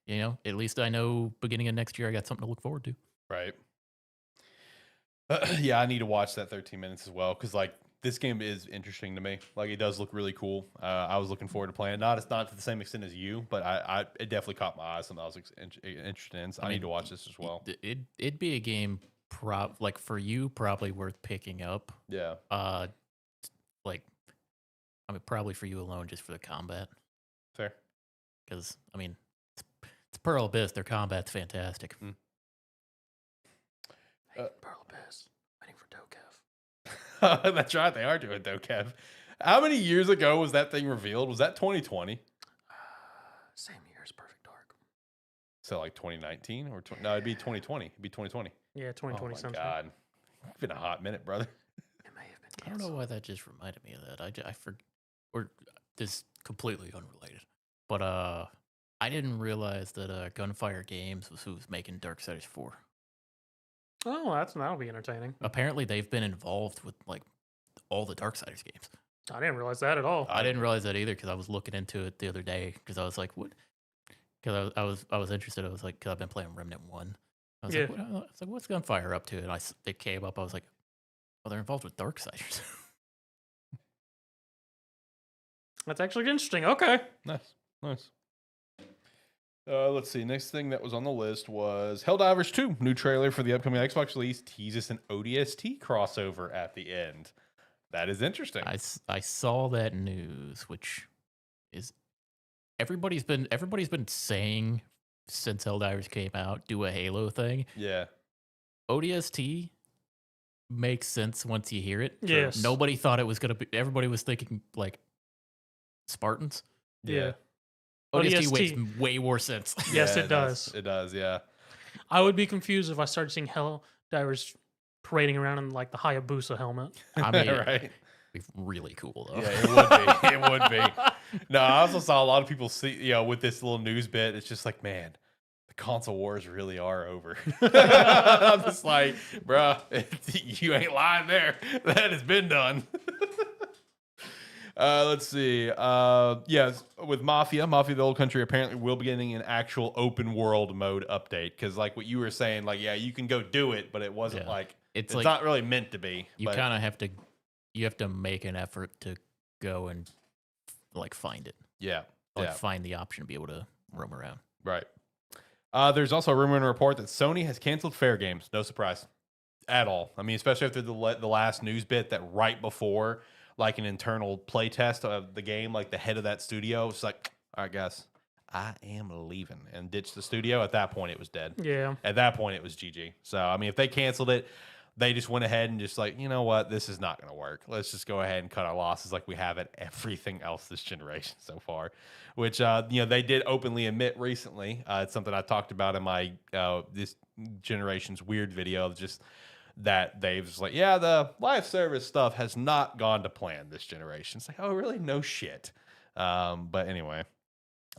at least I know beginning of next year I got something to look forward to. Right. Yeah, I need to watch that 13 minutes as well because like this game is interesting to me. Like it does look really cool. I was looking forward to playing it. It's not to the same extent as you, but it definitely caught my eye. Something I was interested in. So I need to watch this as well. It'd be a game like for you probably worth picking up. Yeah. Like I mean probably for you alone just for the combat. Fair. Because I mean it's Pearl Abyss. Their combat's fantastic. Pearl Abyss. Waiting for Dokev. That's right. They are doing Dokev. How many years ago was that thing revealed? Was that 2020? Same year as Perfect Dark. So like 2019 or no? It'd be 2020. It'd be 2020. Yeah, 2020 Oh my sounds God, it's been a hot minute, brother. It may have been. I don't know why that just reminded me of that. I forgot, or this completely unrelated. But I didn't realize that Gunfire Games was who was making Darksiders 4. Oh, that'll be entertaining. Apparently, they've been involved with like all the Darksiders games. I didn't realize that at all. I didn't realize that either because I was looking into it the other day because I was like, what? Because I was interested. I was like, because I've been playing Remnant 1. I was like, what's Gunfire up to? And it came up. I was like, oh, they're involved with Darksiders. That's actually interesting. Okay. Nice. Let's see. Next thing that was on the list was Helldivers 2. New trailer for the upcoming Xbox release teases an ODST crossover at the end. That is interesting. I saw that news, which is everybody's been saying since Helldivers came out, do a Halo thing. Yeah. ODST makes sense once you hear it. Yes. Nobody thought it was gonna be. Everybody was thinking like Spartans. Yeah. ODST makes way more sense. Yes, Yeah, it does. It does, yeah. I would be confused if I started seeing Helldivers parading around in like the Hayabusa helmet. I mean, right. it'd be really cool though. Yeah, it would be. It would be. No, I also saw a lot of people see, with this little news bit, it's just like, man, the console wars really are over. I'm just like, bruh, you ain't lying there. That has been done. Let's see. With Mafia the Old Country apparently will be getting an actual open world mode update because, like what you were saying, like you can go do it, but it wasn't like it's like, not really meant to be. You kind of have to make an effort to go and like find it. Yeah, find the option to be able to roam around. Right. There's also a rumor and a report that Sony has canceled Fair Games. No surprise at all. I mean, especially after the last news bit that right before like an internal play test of the game, like the head of that studio was like, all right, guys, I am leaving, and ditched the studio. At that point, it was dead. Yeah. At that point, it was GG. So, I mean, if they canceled it, they just went ahead and just like, you know what, this is not going to work. Let's just go ahead and cut our losses like we have at everything else this generation so far, which, they did openly admit recently. It's something I talked about in my this generation's weird video, just that they've just like, yeah, the live service stuff has not gone to plan this generation. It's like, oh, really? No shit. But anyway,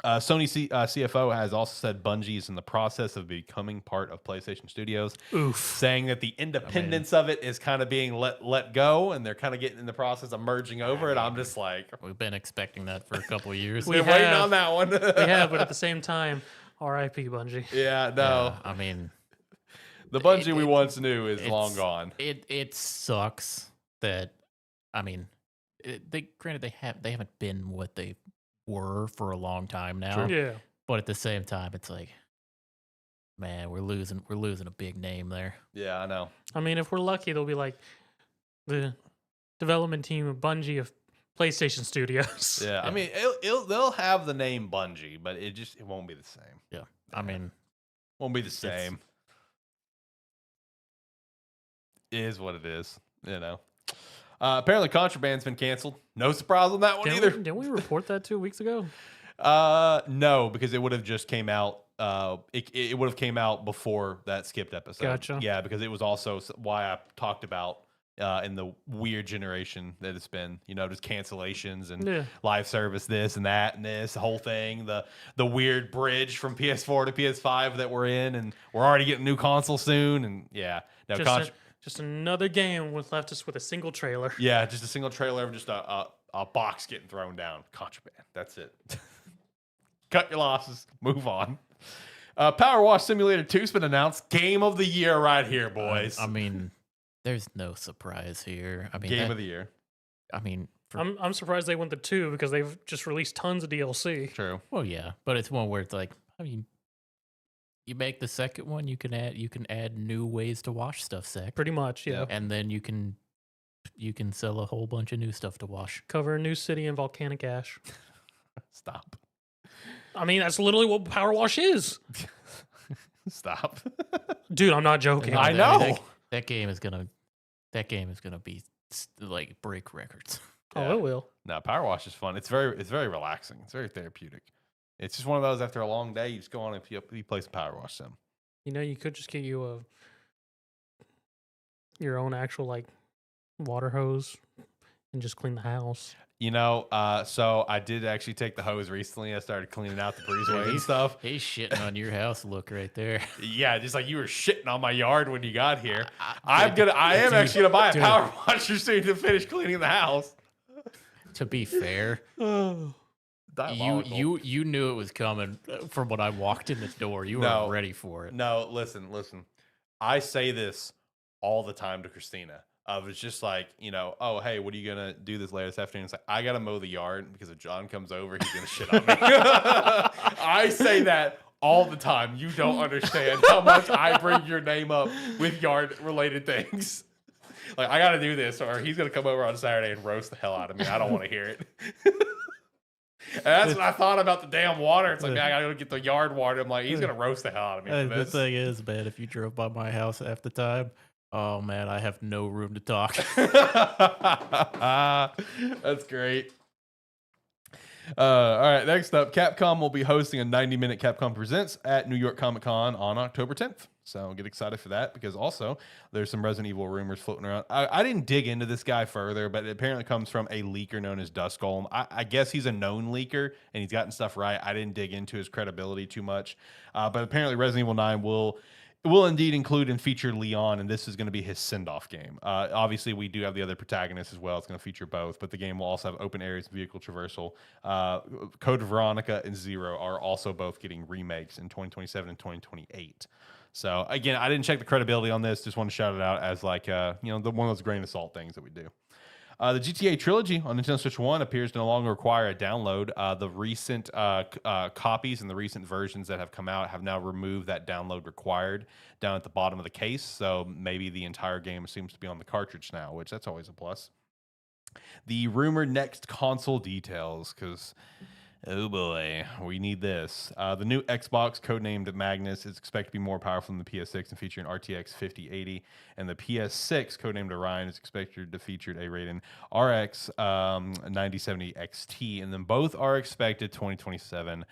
Sony CFO has also said Bungie is in the process of becoming part of PlayStation Studios. Oof. Saying that the independence of it is kind of being let go, and they're kind of getting in the process of merging over it. I'm just like, we've been expecting that for a couple of years. we're waiting on that one. We have, but at the same time, R.I.P. Bungie. Yeah, no. Yeah, I mean, the Bungie we once knew is long gone. It sucks that, I mean, they haven't been what they were for a long time now. Yeah. But at the same time, it's like, man, we're losing a big name there. Yeah, I know. I mean, if we're lucky, they'll be like the development team of Bungie of PlayStation Studios. Yeah, I mean, they'll have the name Bungie, but it won't be the same. Yeah, I mean, won't be the same. It is what it is, you know. Apparently, Contraband's been canceled. No surprise on that one either. Didn't we report that 2 weeks ago? No, because it would have just came out. It would have came out before that skipped episode. Gotcha. Yeah, because it was also why I talked about in the weird generation that it's been. You know, just cancellations and live service, this and that, and this whole thing. The weird bridge from PS4 to PS5 that we're in, and we're already getting a new console soon. And yeah, no, just another game left us with a single trailer. Yeah, just a single trailer of just a box getting thrown down. Contraband. That's it. Cut your losses. Move on. Power Wash Simulator 2's been announced. Game of the year right here, boys. I mean, there's no surprise here. I mean, Game of the year. I mean, I'm surprised they went the 2 because they've just released tons of DLC. True. Well, yeah, but it's one where it's like, I mean, you make the second one, you can add new ways to wash stuff, Zach. Pretty much, yeah. Yep. And then you can sell a whole bunch of new stuff to wash. Cover a new city in volcanic ash. Stop. I mean, that's literally what Power Wash is. Stop. Dude, I'm not joking. I know. That game is gonna be like break records. Oh, it will. No, Power Wash is fun. It's very relaxing. It's very therapeutic. It's just one of those after a long day, you just go on and you play some Power Wash sim. You know, you could just get you your own actual like water hose and just clean the house. You know, so I did actually take the hose recently. I started cleaning out the breezeway and stuff. He's shitting on your house look right there. Yeah, just like you were shitting on my yard when you got here. I am actually gonna buy a power washer soon to finish cleaning the house. To be fair, you knew it was coming from when I walked in the door. You were ready for it. No, listen. I say this all the time to Christina. I was just like, you know, oh, hey, what are you going to do this later this afternoon? It's like, I got to mow the yard because if John comes over, he's going to shit on me. I say that all the time. You don't understand how much I bring your name up with yard-related things. Like, I got to do this, or he's going to come over on Saturday and roast the hell out of me. I don't want to hear it. And that's what I thought about the damn water. It's like, man, I got to go get the yard water. I'm like, he's going to roast the hell out of me for this. The thing is, man, if you drove by my house half the time, oh man, I have no room to talk. That's great. All right, next up, Capcom will be hosting a 90-minute Capcom Presents at New York Comic Con on October 10th. So get excited for that because also there's some Resident Evil rumors floating around. I didn't dig into this guy further, but it apparently comes from a leaker known as Dust Golem. I guess he's a known leaker and he's gotten stuff right. I didn't dig into his credibility too much, but apparently Resident Evil 9 will indeed include and feature Leon, and this is going to be his send-off game. Obviously, we do have the other protagonists as well. It's going to feature both, but the game will also have open areas and vehicle traversal. Code Veronica and Zero are also both getting remakes in 2027 and 2028. So, again, I didn't check the credibility on this. Just want to shout it out as like, one of those grain of salt things that we do. The GTA trilogy on Nintendo Switch 1 appears to no longer require a download. The recent copies and the recent versions that have come out have now removed that download required down at the bottom of the case. So maybe the entire game seems to be on the cartridge now, which that's always a plus. The rumored next console details, because oh boy, we need this. The new Xbox, codenamed Magnus, is expected to be more powerful than the PS6 and feature an RTX 5080. And the PS6, codenamed Orion, is expected to feature a Radeon RX 9070 XT. And then both are expected 2027.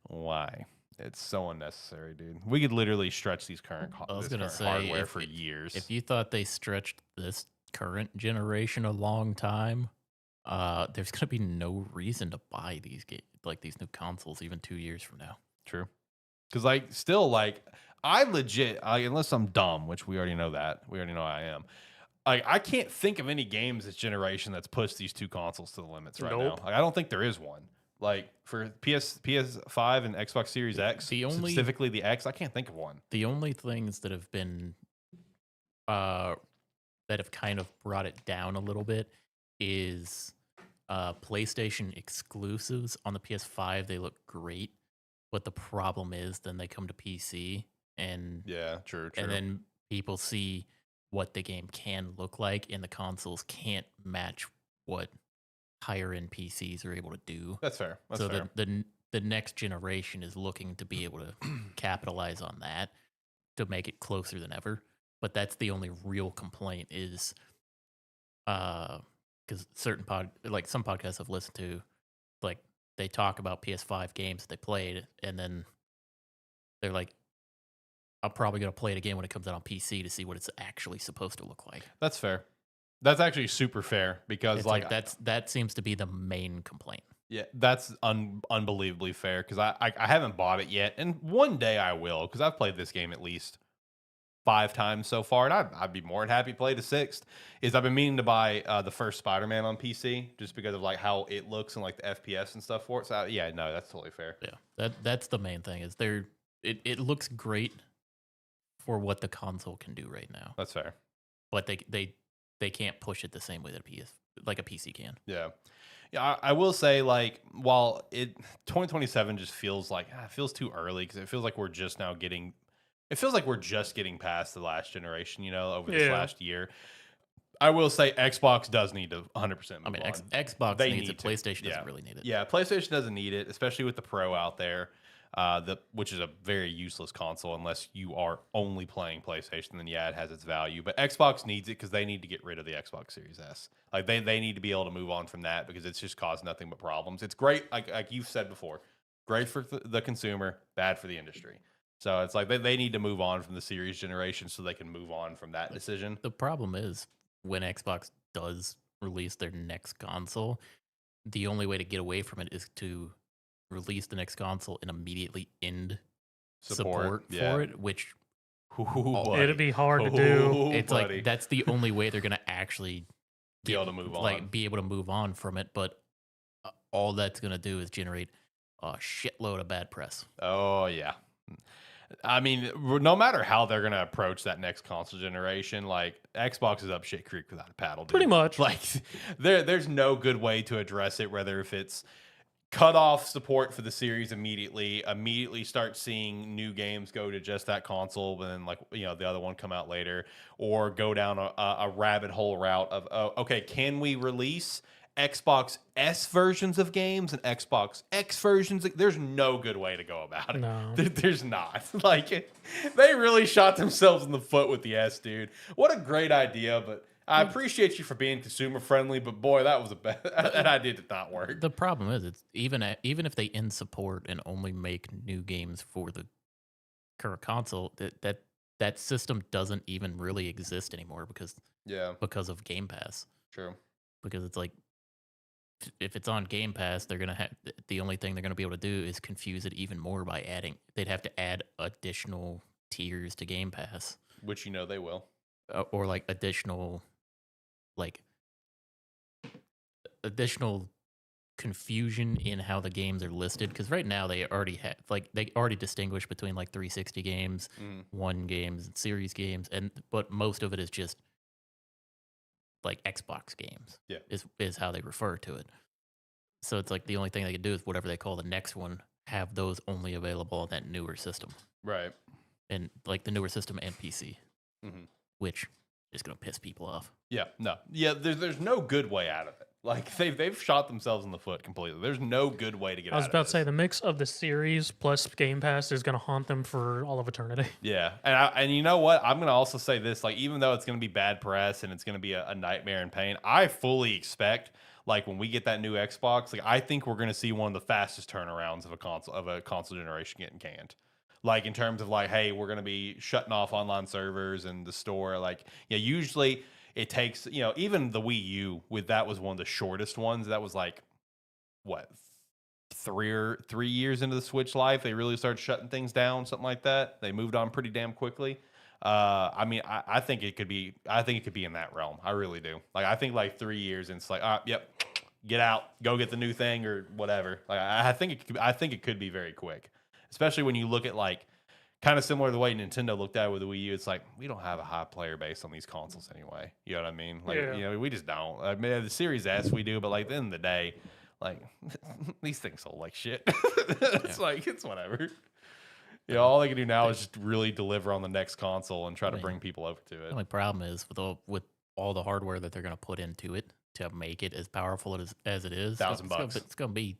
Why? It's so unnecessary, dude. We could literally stretch these current hardware for years. If you thought they stretched this current generation a long time, there's gonna be no reason to buy these these new consoles even 2 years from now. True, because still I legit unless I'm dumb, which we already know I am. I can't think of any games this generation that's pushed these two consoles to the limits right now. I don't think there is one. For PS5 and Xbox Series X, specifically the X, I can't think of one. The only things that have been that have kind of brought it down a little bit is PlayStation exclusives on the PS5. They look great. But the problem is, then they come to PC, and Yeah, true. and then people see what the game can look like, and the consoles can't match what higher end PCs are able to do. That's fair. That's So fair. the next generation is looking to be able to capitalize on that to make it closer than ever. But that's the only real complaint is because some podcasts I've listened to, like they talk about PS5 games they played, and then they're like, I'm probably gonna play it again when it comes out on PC to see what it's actually supposed to look like. That's fair. That's actually super fair because It's like that seems to be the main complaint. yeah, that's unbelievably fair because I haven't bought it yet, and one day I will because I've played this game at least 5 times so far, and I'd be more than happy to play the 6th. Is I've been meaning to buy the first Spider-Man on PC just because of like how it looks and like the FPS and stuff for it. So yeah, no, that's totally fair. Yeah, that's the main thing. Is it looks great for what the console can do right now, That's fair. but they can't push it the same way that a PC can. Yeah. Yeah, I will say, like, while 2027 just feels like it feels too early because it feels like we're just getting past the last generation, over this last year. I will say Xbox does need to 100% move I mean, on. Xbox They needs need it. to. PlayStation Yeah. doesn't really need it. Yeah, PlayStation doesn't need it, especially with the Pro out there, which is a very useless console unless you are only playing PlayStation. Then yeah, it has its value. But Xbox needs it because they need to get rid of the Xbox Series S. Like they need to be able to move on from that because it's just caused nothing but problems. It's great, like you've said before, great for the consumer, bad for the industry. So it's like they need to move on from the Series generation so they can move on from that decision. The problem is when Xbox does release their next console, the only way to get away from it is to release the next console and immediately end support for it, which It'd be hard to do. it's like that's the only way they're gonna actually be able to move on. Like be able to move on from it. But all that's gonna do is generate a shitload of bad press. Oh yeah. I mean, no matter how they're gonna approach that next console generation, like Xbox is up shit creek without a paddle. Dude. Pretty much. Like there's no good way to address it. Whether if it's cut off support for the series immediately start seeing new games go to just that console, and then like the other one come out later, or go down a rabbit hole route of okay, can we release Xbox S versions of games and Xbox X versions? There's no good way to go about it. No. There's not. Like they really shot themselves in the foot with the S, dude. What a great idea, but I appreciate you for being consumer friendly, but boy, that was that idea did not work. The problem is, it's even if they end support and only make new games for the current console, that system doesn't even really exist anymore because of Game Pass. True. Because it's like, if it's on Game Pass, they're gonna have the only thing they're gonna be able to do is confuse it even more by they'd have to add additional tiers to Game Pass, Which they will. Or like additional confusion in how the games are listed, because right now they already distinguish between like 360 games, one games, and series games, but most of it is just like Xbox games. Yeah, is how they refer to it. So it's like the only thing they could do is whatever they call the next one, have those only available on that newer system, right? And like the newer system and PC, which is going to piss people off. Yeah, no, yeah. There's no good way out of it. Like they've shot themselves in the foot completely. There's no good way to get out of it. I was about to say the mix of the series plus Game Pass is going to haunt them for all of eternity. Yeah, and you know what? I'm going to also say this: like, even though it's going to be bad press and it's going to be a nightmare and pain, I fully expect, like, when we get that new Xbox, like, I think we're going to see one of the fastest turnarounds of a console generation getting canned. Like, in terms of like, hey, we're going to be shutting off online servers and the store. Like, usually it takes, even the Wii U was one of the shortest ones. That was like, what, 3 years into the Switch life, they really started shutting things down, something like that. They moved on pretty damn quickly. I mean, I think it could be in that realm. I really do. Like, I think like 3 years and it's like, yep, get out, go get the new thing or whatever. Like, I think it could be very quick. Especially when you look at, like, kind of similar to the way Nintendo looked at it with the Wii U. It's like, we don't have a high player base on these consoles anyway. You know what I mean? Like, we just don't. I mean, the Series S we do, but like at the end of the day, Like these things sold like shit. It's like it's whatever. You know, all they can do now is just really deliver on the next console and try to bring people over to The it. only problem is with all the hardware that they're going to put into it to make it as powerful as it is. $1,000. It's going to be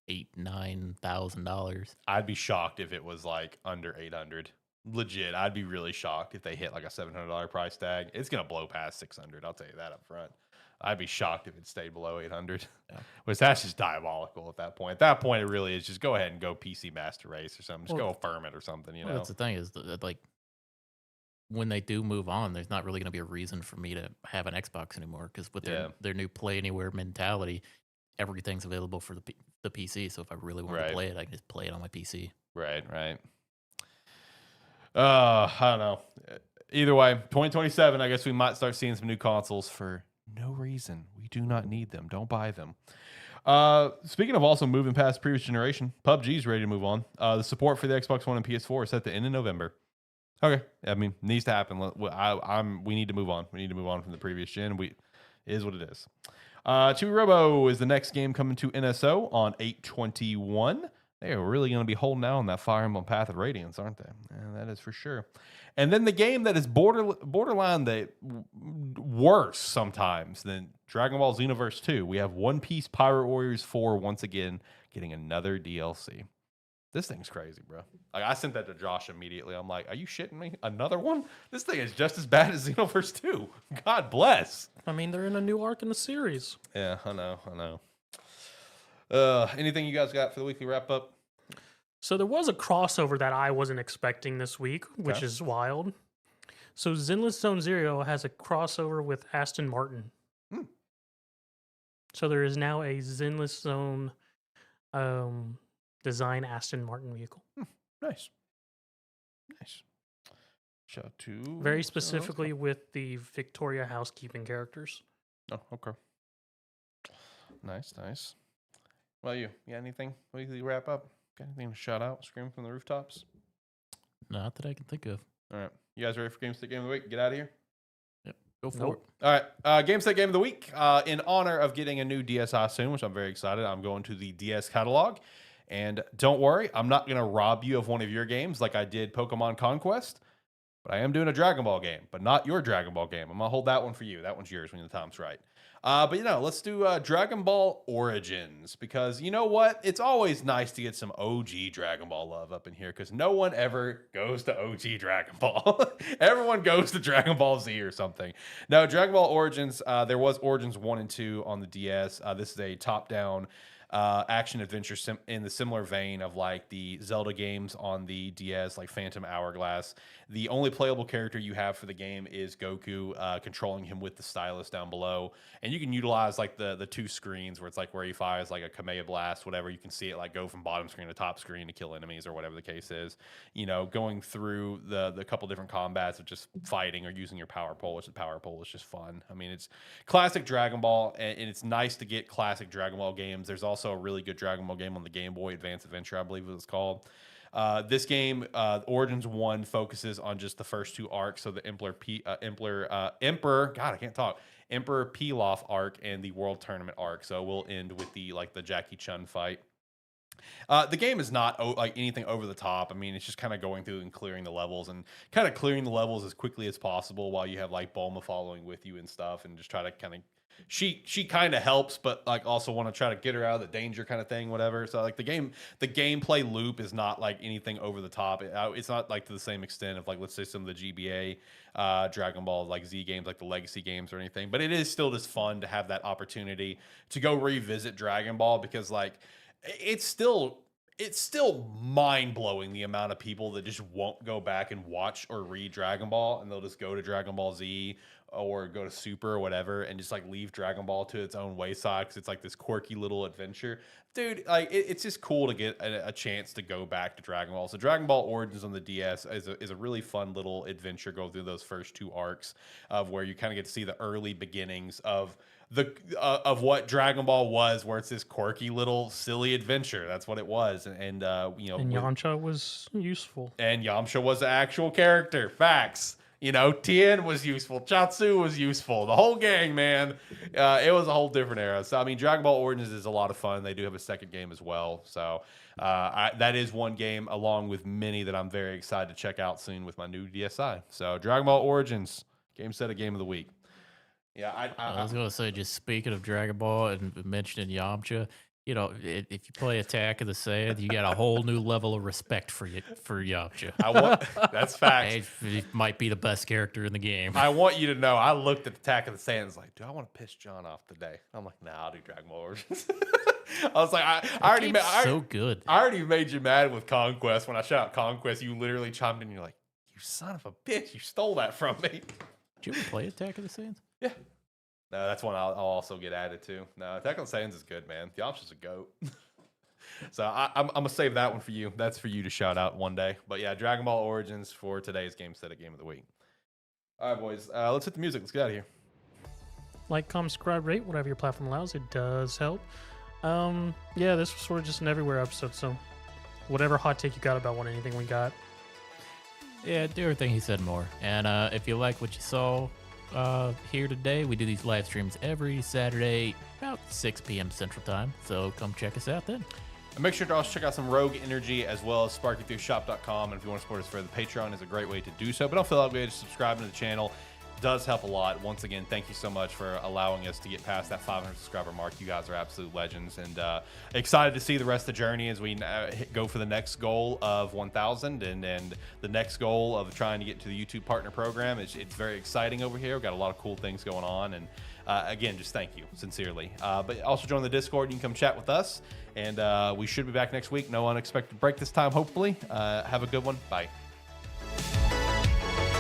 $8,000-$9,000. I'd be shocked if it was like under 800. Legit, I'd be really shocked if they hit like a $700 price tag. It's gonna blow past 600. I'll tell you that up front. I'd be shocked if it stayed below 800. Yeah. Which that's just diabolical at that point. At that point, it really is just go ahead and go PC Master Race or something. Just go affirm it or something. You know, That's the thing is that like when they do move on, there's not really going to be a reason for me to have an Xbox anymore because with their new Play Anywhere mentality, everything's available for the PC. So if I really want to play it, I can just play it on my PC. Right. I don't know. Either way, 2027, I guess we might start seeing some new consoles for no reason. We do not need them. Don't buy them. Speaking of also moving past previous generation, PUBG's ready to move on. The support for the Xbox One and PS4 is set to end in November. Okay, I mean, needs to happen. We need to move on. We need to move on from the previous gen. It is what it is. Chewy Robo is the next game coming to NSO on 8/21. They are really going to be holding out on that Fire Emblem Path of Radiance, aren't they? Yeah, that is for sure. And then the game that is borderline worse sometimes than Dragon Ball Xenoverse 2. We have One Piece Pirate Warriors 4 once again getting another DLC. This thing's crazy, bro. Like I sent that to Josh immediately. I'm like, are you shitting me? Another one? This thing is just as bad as Xenoverse 2. God bless. I mean, they're in a new arc in the series. Yeah, I know. Anything you guys got for the weekly wrap up? So there was a crossover that I wasn't expecting this week, which is wild. So Zenless Zone Zero has a crossover with Aston Martin. So there is now a Zenless Zone design Aston Martin vehicle. Nice. Shout out to very specifically with the Victoria housekeeping characters. Oh, okay. Nice. What about you? You got anything? Weekly wrap up? Got anything to shout out? Scream from the rooftops? Not that I can think of. All right. You guys ready for Gamesthetic Game of the Week? Get out of here. Yep. Go for it. All right. Gamesthetic Game of the Week. In honor of getting a new DSi soon, which I'm very excited, I'm going to the DS catalog. And don't worry, I'm not going to rob you of one of your games like I did Pokemon Conquest. But I am doing a Dragon Ball game, but not your Dragon Ball game. I'm going to hold that one for you. That one's yours when the time's right. But, let's do Dragon Ball Origins because you know what? It's always nice to get some OG Dragon Ball love up in here because no one ever goes to OG Dragon Ball. Everyone goes to Dragon Ball Z or something. No, Dragon Ball Origins, there was Origins 1 and 2 on the DS. This is a top-down action adventure in the similar vein of like the Zelda games on the DS, like Phantom Hourglass. The only playable character you have for the game is Goku, controlling him with the stylus down below. And you can utilize like the two screens where it's like where he fires like a Kamea Blast, whatever. You can see it like go from bottom screen to top screen to kill enemies or whatever the case is. Going through the couple different combats of just fighting or using your power pole, which the power pole is just fun. I mean, it's classic Dragon Ball, and it's nice to get classic Dragon Ball games. There's also a really good Dragon Ball game on the Game Boy Advance Adventure, I believe it was called. This game, Origins 1, focuses on just the first two arcs, so the Emperor Pilaf arc and the World Tournament arc. So we'll end with the Jackie Chun fight. The game is not like anything over the top. I mean, it's just kind of going through and clearing the levels as quickly as possible while you have like Bulma following with you and stuff, and just try to kind of. She kind of helps, but like also want to try to get her out of the danger kind of thing, whatever. So like the gameplay loop is not like anything over the top. It's not like to the same extent of like, let's say some of the GBA Dragon Ball like Z games, like the Legacy games or anything. But it is still just fun to have that opportunity to go revisit Dragon Ball because like it's still mind-blowing the amount of people that just won't go back and watch or read Dragon Ball, and they'll just go to Dragon Ball Z or go to Super or whatever and just like leave Dragon Ball to its own wayside because it's like this quirky little adventure. Dude, like it's just cool to get a chance to go back to Dragon Ball. So Dragon Ball Origins on the DS is a really fun little adventure going through those first two arcs of where you kind of get to see the early beginnings of of what Dragon Ball was, where it's this quirky little silly adventure. That's what it was, and Yamcha was useful. And Yamcha was an actual character. Facts. You know, Tien was useful. Chatsu was useful. The whole gang, man. It was a whole different era. So, I mean, Dragon Ball Origins is a lot of fun. They do have a second game as well. So, that is one game along with many that I'm very excited to check out soon with my new DSi. So, Dragon Ball Origins, Gamesthetic Game of the Week. Yeah, I was going to say, just speaking of Dragon Ball and mentioning Yamcha, you know, if you play Attack of the Saiyan, you got a whole new level of respect for Yamcha. That's facts. He might be the best character in the game. I want you to know, I looked at Attack of the Saiyans like, do I want to piss John off today? I'm like, nah, I'll do Dragon Ball Origins. I was like, I already made so good. I already made you mad with Conquest. When I shout out Conquest, you literally chimed in. You're like, you son of a bitch, you stole that from me. Did you ever play Attack of the Saiyans? Yeah. No, that's one I'll also get added to. No, Attack on the Saiyans is good, man. Yamcha's a goat. So I'm going to save that one for you. That's for you to shout out one day. But yeah, Dragon Ball Origins for today's Gamesthetic Game of the Week. All right, boys. Let's hit the music. Let's get out of here. Like, comment, subscribe, rate, whatever your platform allows. It does help. Yeah, this was sort of just an everywhere episode. So whatever hot take you got about anything we got. Yeah, do everything he said more. And if you like what you saw here today, we do these live streams every Saturday about 6 p.m. Central Time. So come check us out then. And make sure to also check out some Rogue Energy as well as Sparky3shop.com. And if you want to support us further, the Patreon is a great way to do so. But don't feel obligated to subscribe to the channel. It does help a lot. Once again, thank you so much for allowing us to get past that 500 subscriber mark. You guys are absolute legends. And excited to see the rest of the journey as we go for the next goal of 1,000 and the next goal of trying to get to the YouTube Partner Program. It's very exciting over here. We've got a lot of cool things going on. And again, just thank you sincerely. But also join the Discord. You can come chat with us. And we should be back next week. No unexpected break this time, hopefully. Have a good one. Bye.